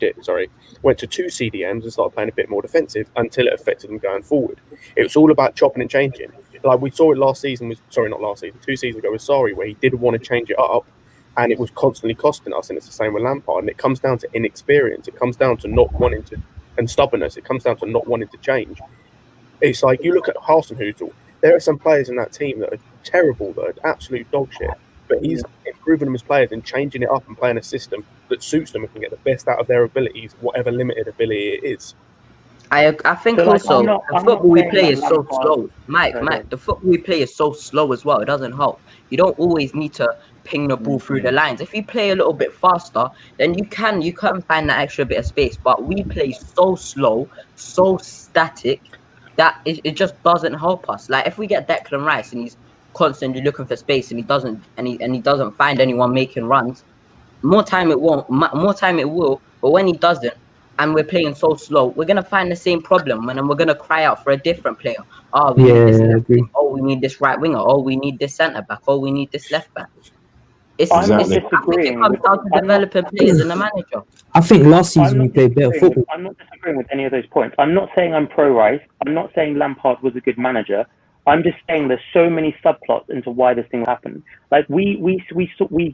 it. Went to 2 CDMs and started playing a bit more defensive until it affected them going forward. It was all about chopping and changing. Like we saw it last season 2 seasons ago with Sarri, where he didn't want to change it up, and it was constantly costing us. And it's the same with Lampard. And it comes down to inexperience. It comes down to not wanting to, and stubbornness. It comes down to not wanting to change. It's like you look at Hasenhüttl. There are some players in that team that are terrible, that are absolute dog shit. But he's improving them as players and changing it up and playing a system that suits them and can get the best out of their abilities, whatever limited ability it is. I think so also the football we play is so slow. Mike, the football we play is so slow as well. It doesn't help. You don't always need to ping the ball through the lines. If you play a little bit faster, then you can find that extra bit of space. But we play so slow, so static, that it just doesn't help us. Like if we get Declan Rice and he's constantly looking for space and he doesn't find anyone making runs, more time it will. But when he doesn't, and we're playing so slow, we're gonna find the same problem, and then we're gonna cry out for a different player. Oh, we need this left back. Oh, we need this right winger. Oh, we need this centre back. Oh, we need this left back. I think it comes down to developing players and the manager. I think last season we played better football. I'm not disagreeing with any of those points. I'm not saying I'm pro Rice. I'm not saying Lampard was a good manager. I'm just saying there's so many subplots into why this thing happened. Like we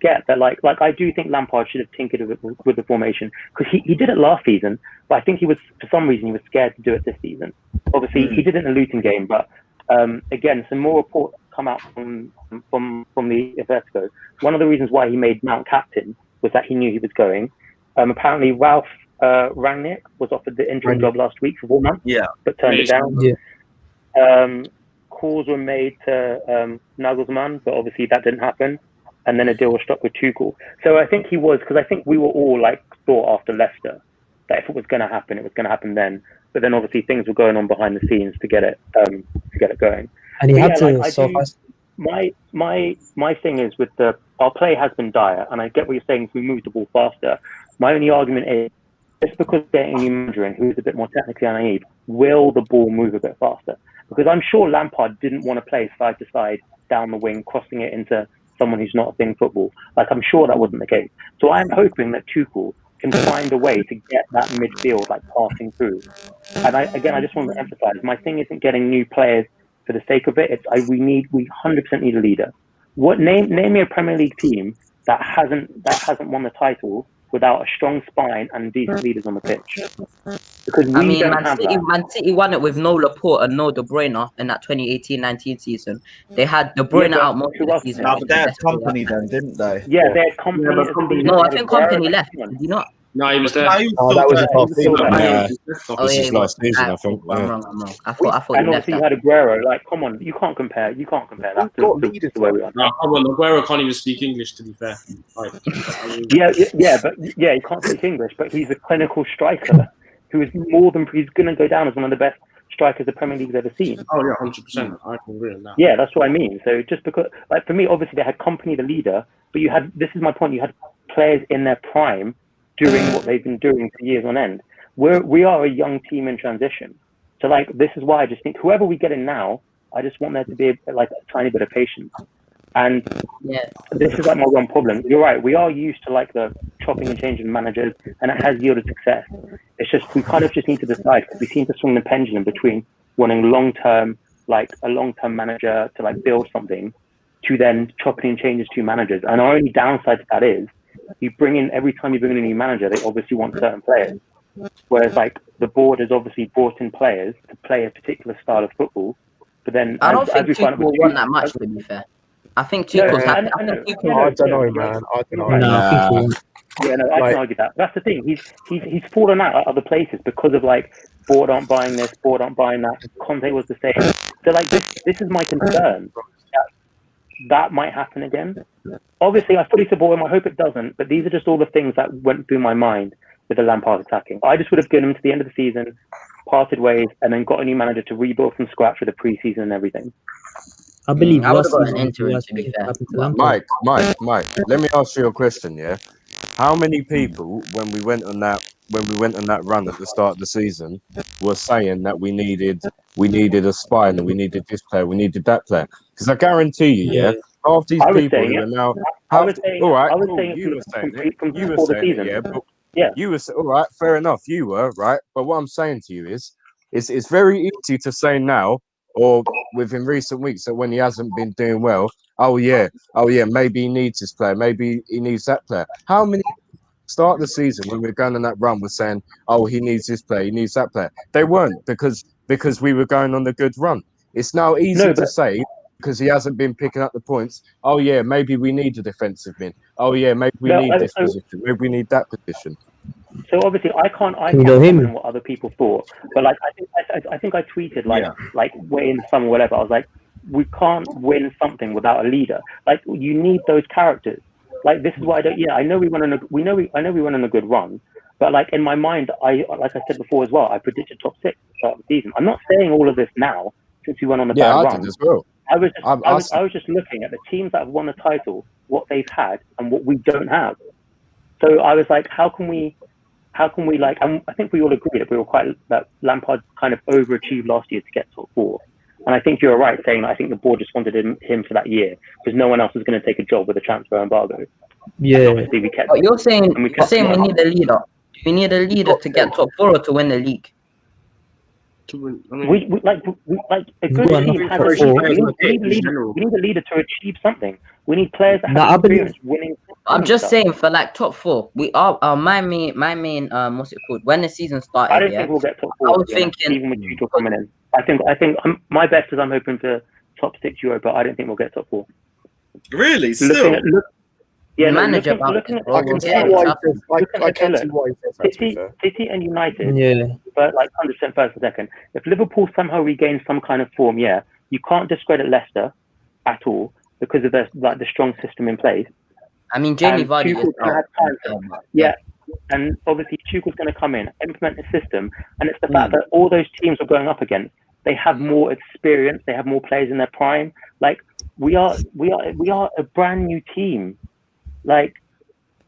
get that. Like I do think Lampard should have tinkered with the formation, because he did it last season, but I think for some reason he was scared to do it this season. Obviously he did it in a Luton game, but again, some more reports come out from the Atletico. One of the reasons why he made Mount captain was that he knew he was going. Apparently Ralph Rangnick was offered the interim job last week for 4 months, but turned it down. Calls were made to Nagelsmann, but obviously that didn't happen. And then a deal was struck with Tuchel. So I think because I think we were all thought after Leicester that if it was going to happen, it was going to happen then. But then obviously things were going on behind the scenes to get it going. And he had to. My thing is with our play has been dire, and I get what you're saying. If we move the ball faster, my only argument is just because getting a new manager in who's a bit more technically naive, will the ball move a bit faster? Because I'm sure Lampard didn't want to play side to side down the wing, crossing it into someone who's not playing football. I'm sure that wasn't the case. So I'm hoping that Tuchel can find a way to get that midfield passing through. And I just want to emphasize, my thing isn't getting new players for the sake of it. We 100% need a leader. Name me a Premier League team that hasn't won the title without a strong spine and decent leaders on the pitch. Because Man City won it with no Laporte and no De Bruyne in that 2018-19 season. They had De Bruyne out most of the season. No, but they had company then, didn't they? Yeah, they had company. No, I think company left. Did he not? No, he was there. Now you Oh, still that was there. his last season. Oh, This yeah, is last season, I Alright, think. cool. I'm Yeah. wrong. I thought And you left obviously you that. had Aguero. Like, come on, you can't compare We've that got to leaders, the way we are. No, come on, Aguero can't even speak English. To be fair, like, Yeah, he can't speak English, but he's a clinical striker who is he's going to go down as one of the best strikers the Premier League's ever seen. oh yeah, 100%. I can agree on that. Yeah, that's what I mean. So just because, like, for me, obviously they had Company, the leader, but this is my point, you had players in their prime doing what they've been doing for years on end. We are a young team in transition. So, like, this is why I just think whoever we get in now, I just want there to be like a tiny bit of patience. And this is like my one problem. You're right. We are used to like the chopping and changing managers, and it has yielded success. It's just we kind of just need to decide, because we seem to swing the pendulum between wanting a long-term manager to like build something, to then chopping and changes to managers. And our only downside to that is every time you bring in a new manager, they obviously want certain players. Whereas like the board has obviously brought in players to play a particular style of football, but then I don't think Tuchel will want that much, to be fair. I think Tuchel's happy. I don't know, man. I don't know. No, I think I can argue that. That's the thing. He's fallen out at other places because of like board aren't buying this, board aren't buying that. Conte was the same. So like this is my concern. That might happen again. Obviously, I fully support him. I hope it doesn't. But these are just all the things that went through my mind with the Lampard attacking. I just would have given him to the end of the season, parted ways, and then got a new manager to rebuild from scratch with the pre-season and everything. I believe I would last have got an season interim, to be fair. Mike, let me ask you a question, yeah? How many people, when we went on that run at the start of the season, were saying that we needed a spine and we needed this player, we needed that player? Because I guarantee you, half these people who are now, all right, you were saying it, yeah, but you were all right, fair enough, you were right. But what I'm saying to you is, it's very easy to say now, or within recent weeks, that when he hasn't been doing well, oh yeah, maybe he needs this player, maybe he needs that player. How many start of the season when we were going on that run were saying, oh, he needs this player, he needs that player? They weren't, because we were going on the good run. It's now easy to say, because he hasn't been picking up the points, oh yeah, maybe we need a defensive mid. Oh yeah, maybe we need this position, maybe we need that position. So obviously, I can't comment on what other people thought, but like I think I tweeted like way in the summer, whatever. I was like, we can't win something without a leader. Like, you need those characters. Like, this is why I don't. Yeah, I know we went on a good run, but like in my mind, like I said before as well, I predicted top 6 at the start of the season. I'm not saying all of this now since we went on a bad run. Did as well. I was just looking at the teams that have won the title, what they've had, and what we don't have. So I was like, how can we like? I think we all agree that Lampard kind of overachieved last year to get top 4. And I think you're right saying that I think the board just wanted him for that year because no one else was going to take a job with a transfer embargo. Yeah. Obviously we kept. But you're saying we need a leader. Do we need a leader to get top 4 or to win the league? We like a good team has a leader. We need a leader to achieve something. We need players that have experience winning. I'm just saying for like top 4, we are my main what's it called? When the season started, I don't think we'll get top 4. I was thinking even with Tuchel coming in. I think my best is I'm hoping for top 6 Euro, but I don't think we'll get top 4. Really? Still? Manager looking at I can see why he says that. City and United, but like 100% first and second. If Liverpool somehow regains some kind of form, you can't discredit Leicester at all because of the strong system in place. I mean, Jamie Vardy is and obviously Tuchel's going to come in, implement the system, and it's the fact that all those teams are going up against. They have more experience. They have more players in their prime. Like we are a brand new team. Like,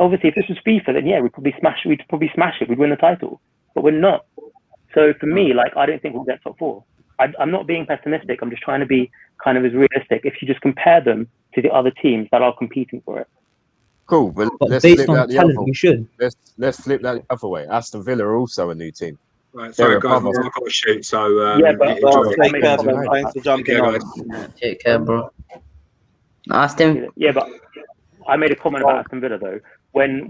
obviously, if this was FIFA, then we'd probably smash it. We'd win the title, but we're not. So for me, like, I don't think we'll get top 4. I'm not being pessimistic. I'm just trying to be kind of as realistic. If you just compare them to the other teams that are competing for it. Cool, but let's based flip on that the talent, other. we should. Let's flip that the other way. Aston Villa are also a new team. Right, sorry guys, I've got to shoot. So take care, man. Thanks for jumping on. Take care, bro. Aston. Yeah, but I made a comment about Aston Villa though. When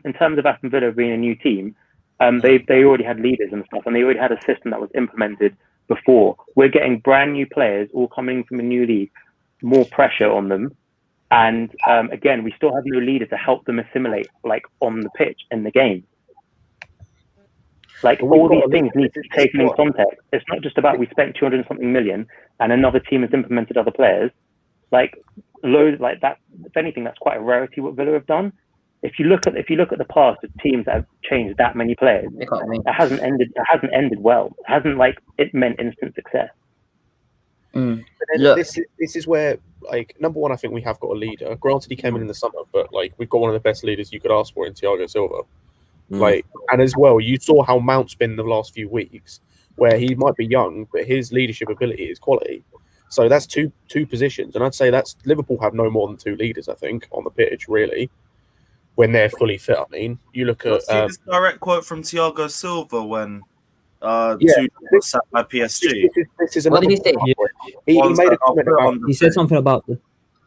in terms of Aston Villa being a new team, they already had leaders and stuff, and they already had a system that was implemented before. We're getting brand new players all coming from a new league, more pressure on them, and again, we still have no leader to help them assimilate like on the pitch in the game. Like all these things need to be taken in context. It's not just about we spent 200 and something million and another team has implemented other players. Like loads like that. If anything, that's quite a rarity what Villa have done. If you look at the past of teams that have changed that many players, it hasn't ended well. It hasn't it meant instant success. This is where, like, number one, I think we have got a leader. Granted, he came in the summer, but like we've got one of the best leaders you could ask for in Thiago Silva. Like, and as well, you saw how Mount's been the last few weeks, where he might be young, but his leadership ability is quality. So that's two positions, and I'd say that's Liverpool have no more than two leaders, I think, on the pitch, really, when they're fully fit. I mean, you look at this direct quote from Thiago Silva when Tuchel was sacked by PSG. This is another. What did he say? He made a comment about. He said something about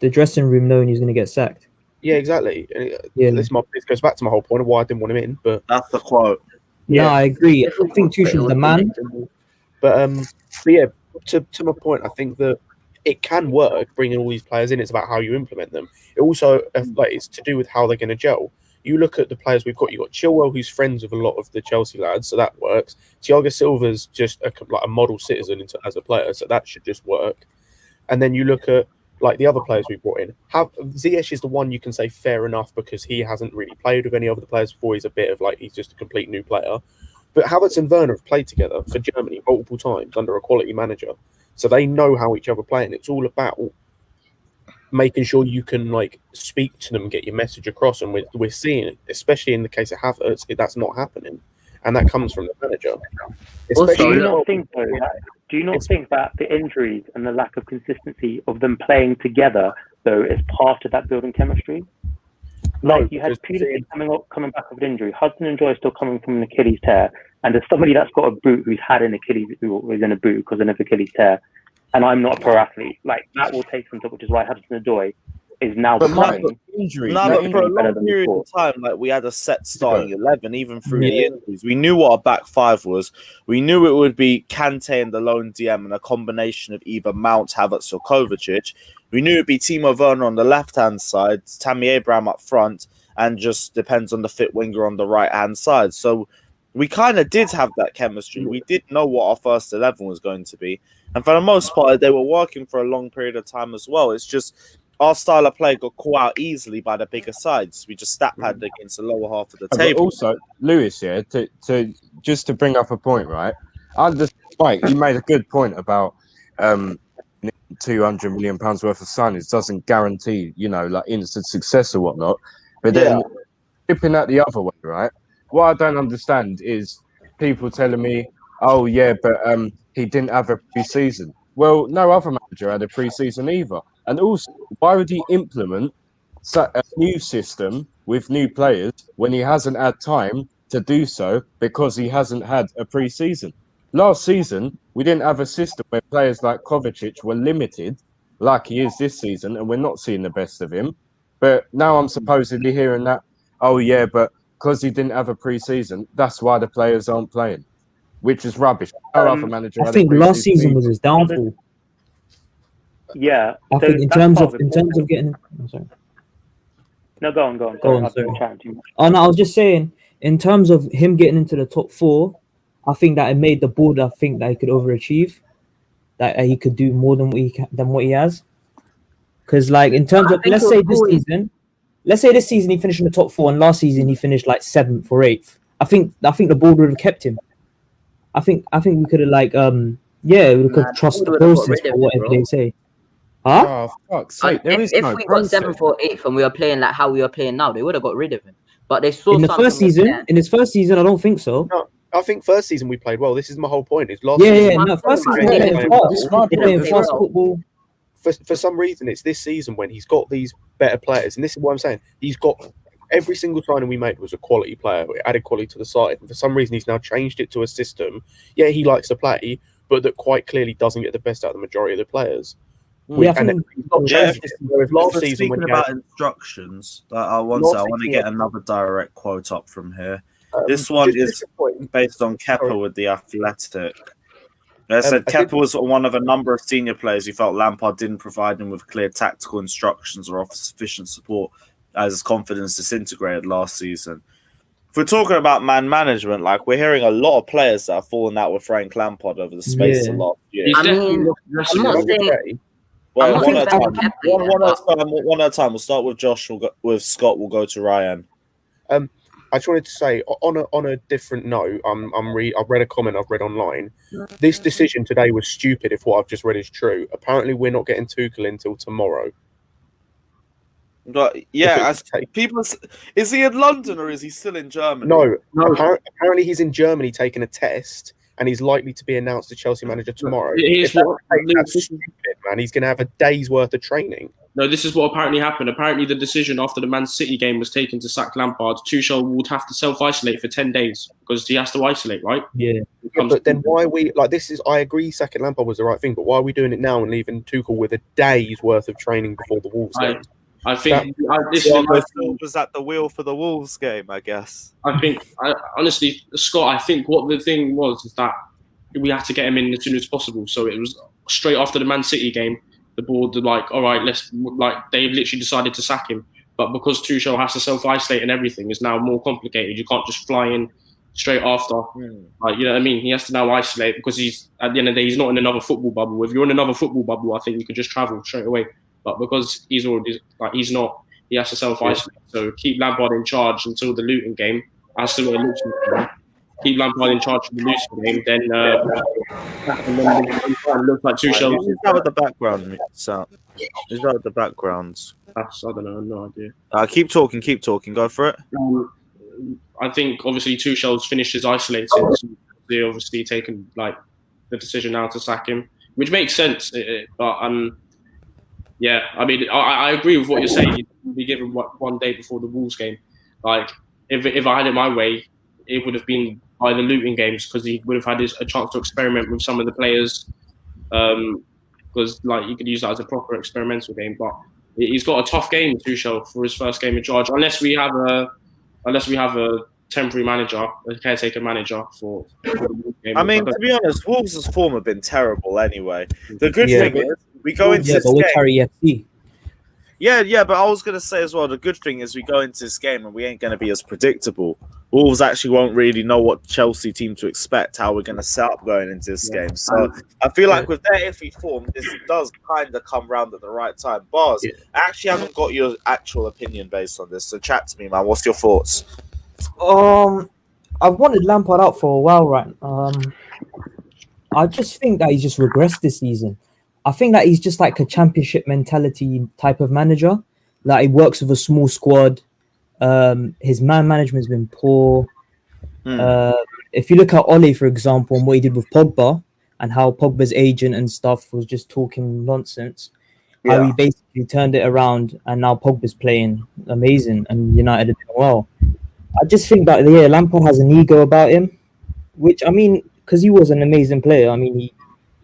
the dressing room knowing he's going to get sacked. Yeah, exactly. This goes back to my whole point of why I didn't want him in. But that's the quote. Yeah, I agree. I think Tuchel's the man. But yeah, to my point, I think that it can work bringing all these players in. It's about how you implement them. It also it's to do with how they're going to gel. You look at the players we've got. You've got Chilwell, who's friends with a lot of the Chelsea lads, so that works. Thiago Silva's just a model citizen as a player, so that should just work. And then you look at like the other players we brought in. Ziyech is the one you can say fair enough because he hasn't really played with any of the players before. He's a bit of he's just a complete new player. But Havertz and Werner have played together for Germany multiple times under a quality manager, so they know how each other play, and it's all about making sure you can speak to them, get your message across, and we're seeing it, especially in the case of Havertz, that's not happening, and that comes from the manager. Do you not think that the injuries and the lack of consistency of them playing together, though, is part of that building chemistry? You had Peterson coming back with an injury. Hudson-Odoi still coming from an Achilles tear, and as somebody that's got a boot who's had an Achilles, who was in a boot because of an Achilles tear, and I'm not a pro athlete, that will take some time, which is why Hudson-Odoi is now becoming injury. For a long period of time, we had a set starting 11, even through the injuries. We knew what our back five was. We knew it would be Kante and the lone DM and a combination of either Mount, Havertz, or Kovacic. We knew it'd be Timo Werner on the left-hand side, Tammy Abraham up front, and just depends on the fit winger on the right-hand side. So we kind of did have that chemistry. We did know what our first 11 was going to be. And for the most part, they were working for a long period of time as well. It's just our style of play got caught out easily by the bigger sides. We just stat-padded against the lower half of the table. But also, Lewis, to just to bring up a point, right? Mike, you made a good point about 200 million pounds worth of signings doesn't guarantee, instant success or whatnot. But then flipping that the other way, right? What I don't understand is people telling me, "Oh yeah, but he didn't have a pre-season." Well, no other manager had a pre-season either. And also, why would he implement a new system with new players when he hasn't had time to do so because he hasn't had a pre-season? Last season, we didn't have a system where players like Kovacic were limited, like he is this season, and we're not seeing the best of him. But now I'm supposedly hearing that, oh yeah, but because he didn't have a pre-season, that's why the players aren't playing, which is rubbish. I think last season was his downfall. Yeah, I think in terms of getting. I'm sorry. No, go on. Sorry. Oh no, I was just saying, in terms of him getting into the top 4, I think that it made the board. I think that he could overachieve, that he could do more than what he has. Because, in terms of, let's say this season he finished in the top 4, and last season he finished 7th or 8th. I think the board would have kept him. I think we could have we could trust the process or whatever they say. Huh? Oh, fuck's sake. If we got 7th or 8th and we were playing how we are playing now, they would have got rid of him. But they saw in his first season, I don't think so. No, I think first season we played well. This is my whole point. It's first season we playing fast football. For some reason, it's this season when he's got these better players, and this is what I'm saying. He's got every single signing we made was a quality player. It added quality to the side, and for some reason, he's now changed it to a system. Yeah, he likes to play, but that quite clearly doesn't get the best out of the majority of the players. Last season, speaking about instructions, I want to get another direct quote up from here. This one is based on Kepa with The Athletic. They said Kepa was one of a number of senior players who felt Lampard didn't provide him with clear tactical instructions or offer sufficient support as his confidence disintegrated last season. if we're talking about man management, like we're hearing a lot of players that have fallen out with Frank Lampard over the space of last year. He's I definitely mean, not I'm not aggressive. saying. Well, I'm not one saying at a time. Frank kept it, One at a time. We'll start with Josh. We'll go with Scott. We'll go to Ryan. I just wanted to say on a different note, I've read a comment I've read online. This decision today was stupid if what I've just read is true. Apparently, we're not getting Tuchel until tomorrow. But yeah, people, is he in London or is he still in Germany? No. Apparently he's in Germany taking a test, and he's likely to be announced the Chelsea manager tomorrow. That's stupid, man. He's going to have a day's worth of training. No, this is what apparently happened. Apparently, the decision after the Man City game was taken to sack Lampard. Tuchel would have to self-isolate for 10 days because he has to isolate, right? Yeah. But then why are we like this? I agree, sacking Lampard was the right thing, but why are we doing it now and leaving Tuchel with a day's worth of training before the Wolves game? I think was at the wheel for the Wolves game, I guess. Honestly, Scott, I think what the thing was is that we had to get him in as soon as possible. So it was straight after the Man City game. The board were like, all right, they've literally decided to sack him. But because Tuchel has to self-isolate and everything is now more complicated, you can't just fly in straight after. Like, you know what I mean? He has to now isolate because he's, at the end of the day, he's not in another football bubble. If you're in another football bubble, I think you can just travel straight away. But because he's already, he's not, he has to self-isolate. So keep Lampard in charge until the Luton game. As to what it looks like. Keep Lampard in charge of the Luton game, then it looks like Tuchel. Who's that with the background? Who's that with the backgrounds? I don't know, no idea. Keep talking. Go for it. I think obviously Tuchel's finished his isolating. So they obviously taken the decision now to sack him, which makes sense. But yeah, I mean, I agree with what you're saying. You'd be given one day before the Wolves game. Like, if I had it my way, it would have been by the Luton games because he would have had a chance to experiment with some of the players. Because you could use that as a proper experimental game. But he's got a tough game, Tuchel, for his first game in charge. Unless we have a temporary manager, a caretaker manager for the Wolves game. I mean, to be honest, Wolves' form have been terrible anyway. The good thing is we go into this game. Yeah, but I was going to say as well, the good thing is we go into this game and we ain't going to be as predictable. Wolves actually won't really know what Chelsea team to expect, how we're going to set up going into this game. So I feel like with their iffy form, this does kind of come round at the right time. Bars, I actually haven't got your actual opinion based on this, so chat to me, man. What's your thoughts? I've wanted Lampard out for a while, right? I just think that he's just regressed this season. I think that he's just like a championship mentality type of manager. Like, he works with a small squad. His man management's been poor. If you look at Ole, for example, and what he did with Pogba and how Pogba's agent and stuff was just talking nonsense, how he basically turned it around and now Pogba's playing amazing and United are doing well. I just think that, Lampard has an ego about him, which, I mean, because he was an amazing player, I mean,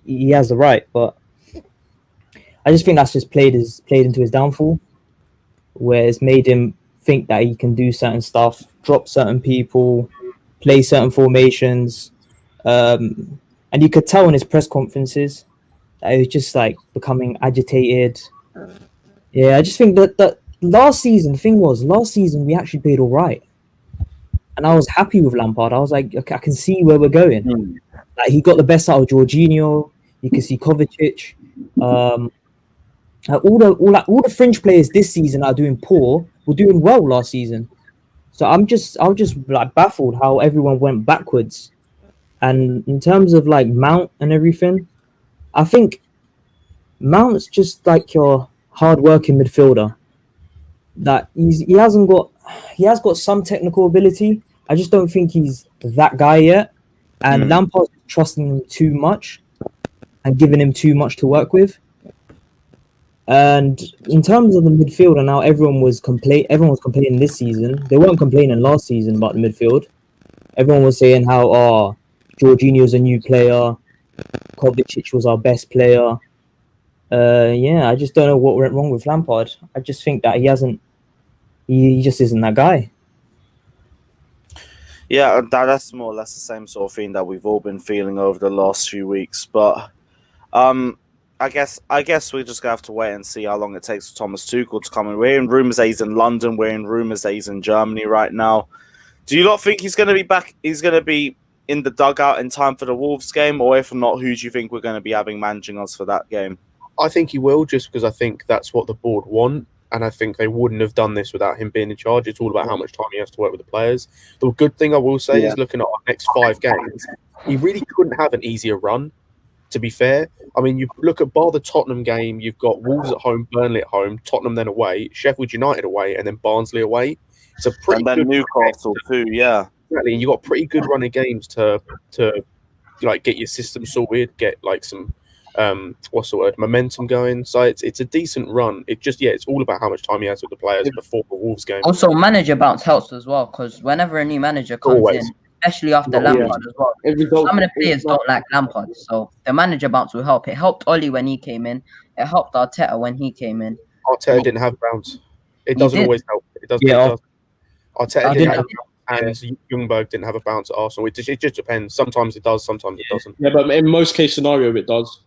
he has the right, but I just think that's just played into his downfall, where it's made him think that he can do certain stuff, drop certain people, play certain formations, and you could tell in his press conferences that he was just becoming agitated. Yeah, I just think that last season we actually played all right, and I was happy with Lampard. I was like, okay, I can see where we're going. Like, he got the best out of Jorginho. You can see Kovacic. All the fringe players this season are doing poor were doing well last season. So I was just baffled how everyone went backwards. And in terms of Mount and everything, I think Mount's just your hard-working midfielder. That he has got some technical ability. I just don't think he's that guy yet. And Lampard's trusting him too much and giving him too much to work with. And in terms of the midfield, and now everyone was complaining this season. They weren't complaining last season about the midfield. Everyone was saying how Jorginho's a new player, Kovacic was our best player. I just don't know what went wrong with Lampard. I just think that he just isn't that guy. Yeah, that's more or less the same sort of thing that we've all been feeling over the last few weeks. But I guess we're just gonna have to wait and see how long it takes for Thomas Tuchel to come in. We're in rumours that he's in London. We're in rumours that he's in Germany right now. Do you not think he's going to be back? He's going to be in the dugout in time for the Wolves game, or if not, who do you think we're going to be having managing us for that game? I think he will, just because I think that's what the board want, and I think they wouldn't have done this without him being in charge. It's all about how much time he has to work with the players. The good thing I will say is, looking at our next 5 games, he really couldn't have an easier run, to be fair. I mean, you look at bar the Tottenham game, you've got Wolves at home, Burnley at home, Tottenham then away, Sheffield United away, and then Barnsley away. It's a pretty and then good Newcastle too, yeah. Exactly, and you've got a pretty good run of games to like get your system sorted, get like some momentum going. So it's a decent run. It just it's all about how much time he has with the players before the Wolves game. Also, manager bounce helps as well, because whenever a new manager comes in, especially after Lampard as well, some of the players don't like Lampard, so the manager bounce will help. It helped Oli when he came in. It helped Arteta when he came in. Arteta didn't have bounce. It doesn't always help. It does. Yeah. Arteta didn't have bounce, and Ljungberg didn't have a bounce at Arsenal. It just depends. Sometimes it does, sometimes it doesn't. Yeah, but in most case scenario, it does.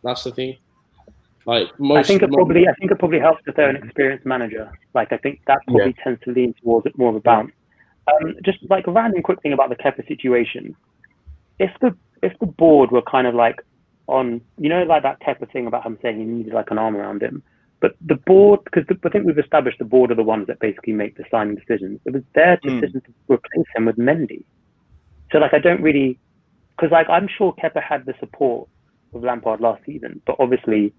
That's the thing. Like I think it probably helps if they're an experienced manager. Like I think that probably tends to lean towards it more of a bounce. Just like a random quick thing about the Kepa situation. If the board were kind of like on, like that Kepa thing about him saying he needed like an arm around him, but the board, because I think we've established the board are the ones that basically make the signing decisions. It was their decision to replace him with Mendy. So like I don't really, because like I'm sure Kepa had the support of Lampard last season, but obviously,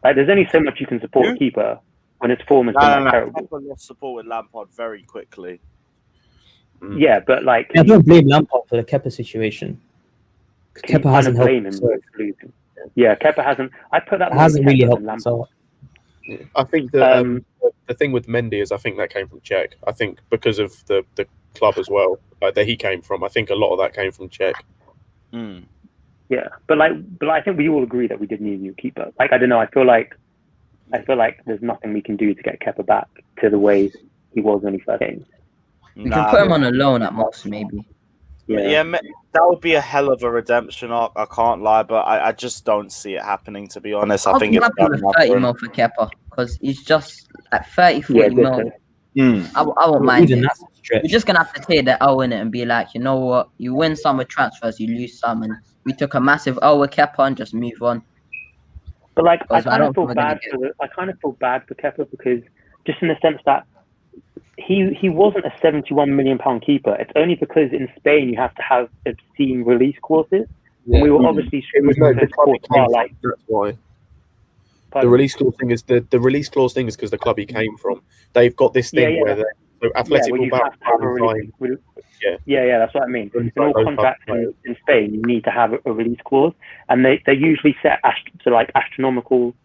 like there's only so much you can support a keeper when his form has been terrible. Kepa lost support with Lampard very quickly. Yeah, but like I don't blame Lampard for the Kepa situation. Kepa hasn't helped him. Yeah, Kepa hasn't. I put that. Hasn't really helped. So I think the thing with Mendy is I think that came from Czech. I think because of the club as well that he came from. I think a lot of that came from Czech. Yeah, but I think we all agree that we did need a new keeper. Like I don't know. I feel like there's nothing we can do to get Kepa back to the way he was when he first came. We can put him on a loan at most, maybe. Yeah, that would be a hell of a redemption arc. I can't lie, but I just don't see it happening. To be honest, I think it's happy with 30 mil for Kepa because he's just at 40 mil. I won't mind it. You're just gonna have to take the L in it and be like, you know what? You win some with transfers, you lose some, and we took a massive L with Kepa and just move on. But like, I kind of feel bad for Kepa because just in the sense that he wasn't a £71 million keeper. It's only because in Spain you have to have obscene release clauses. Yeah. And we were obviously that's why. The release clause thing is the release clause thing is because the club he came from. They've got this thing where so Athletic will that's what I mean. In all contracts in Spain, you need to have a release clause, and they're usually set astronomically,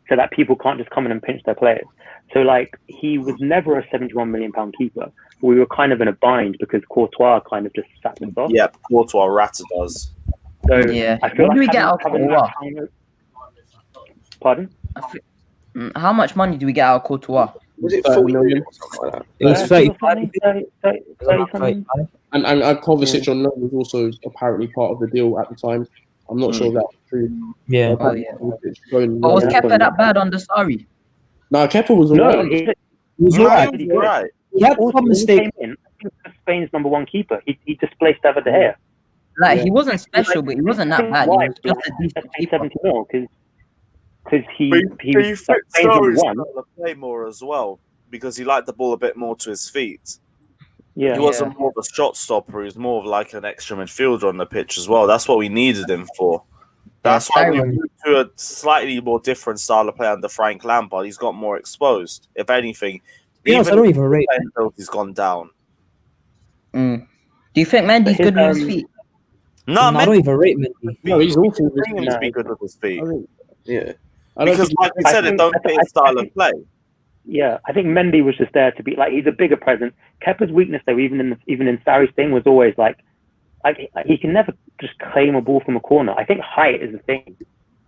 so that people can't just come in and pinch their players. So like he was never a £71 million keeper. We were kind of in a bind because Courtois kind of just sacked us off. Yeah, Courtois ratted us. So yeah, I feel like we get out Courtois? Pardon? How much money do we get out of Courtois? Was it 40 million or something like that? It was 35. And Kovacic on loan was also apparently part of the deal at the time. I'm not sure if that's true. Yeah. But was Kepa that bad on the Sarri? No, Kepa was alright. He was alright. He had one mistake. Spain's number one keeper. He displaced David De Gea. Like he wasn't special, but he wasn't that bad. He was just a decent keeper. 70 mil because he play more as well because he liked the ball a bit more to his feet. Yeah, he wasn't more of a shot stopper. He was more of like an extra midfielder on the pitch as well. That's what we needed him for. That's why we moved to a slightly more different style of play under Frank Lampard. He's got more exposed. If anything, I don't even rate him. He's gone down. Do you think Mendy's good with his feet? No, I don't even rate Mendy. No, he's awful. He's be good with his feet. Yeah. Because, like you said, it don't fit his style of play. Yeah, I think Mendy was just there to be like he's a bigger presence. Kepa's weakness, though, even in Sarri's thing, was always like he can never just claim a ball from a corner. I think height is the thing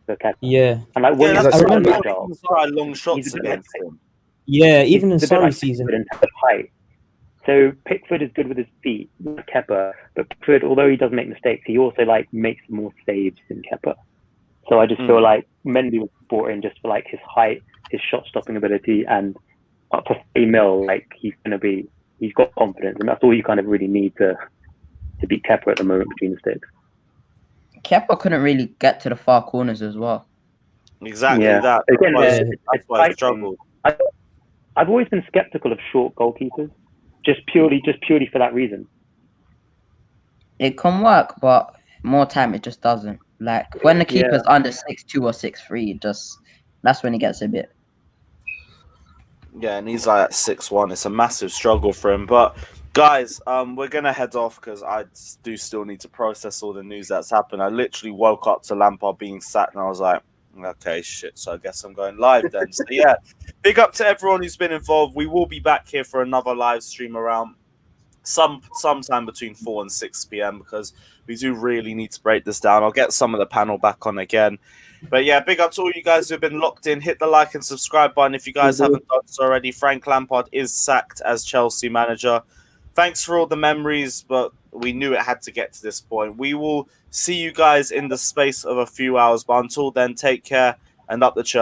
for Kepa. Yeah, and like I remember long shots against him. Yeah, even in Sarri's season. In terms of height. So Pickford is good with his feet, not Kepa. But Pickford, although he does make mistakes, he also like makes more saves than Kepa. So I just feel like Mendy was brought in just for like his height, his shot stopping ability, and up to 3 mil, like he's gonna be he's got confidence, and that's all you kind of really need to beat Kepa at the moment between the sticks. Kepa couldn't really get to the far corners as well. Exactly Yeah. that. Again, That's why I struggled. I've always been skeptical of short goalkeepers, just purely for that reason. It can work, but more time it just doesn't. Like when the keeper's under 6'2" or 6'3", that's when it gets a bit. Yeah, and he's like at 6'1". It's a massive struggle for him. But guys, we're gonna head off because I do still need to process all the news that's happened. I literally woke up to Lampard being sacked, and I was like, okay, shit. So I guess I'm going live then. So yeah, big up to everyone who's been involved. We will be back here for another live stream around sometime between 4 and 6 p.m. because we do really need to break this down. I'll get some of the panel back on again. But yeah, big up to all you guys who've been locked in. Hit the like and subscribe button if you guys haven't done so already. Frank Lampard is sacked as Chelsea manager. Thanks for all the memories, but we knew it had to get to this point. We will see you guys in the space of a few hours, but until then, take care and up the chart.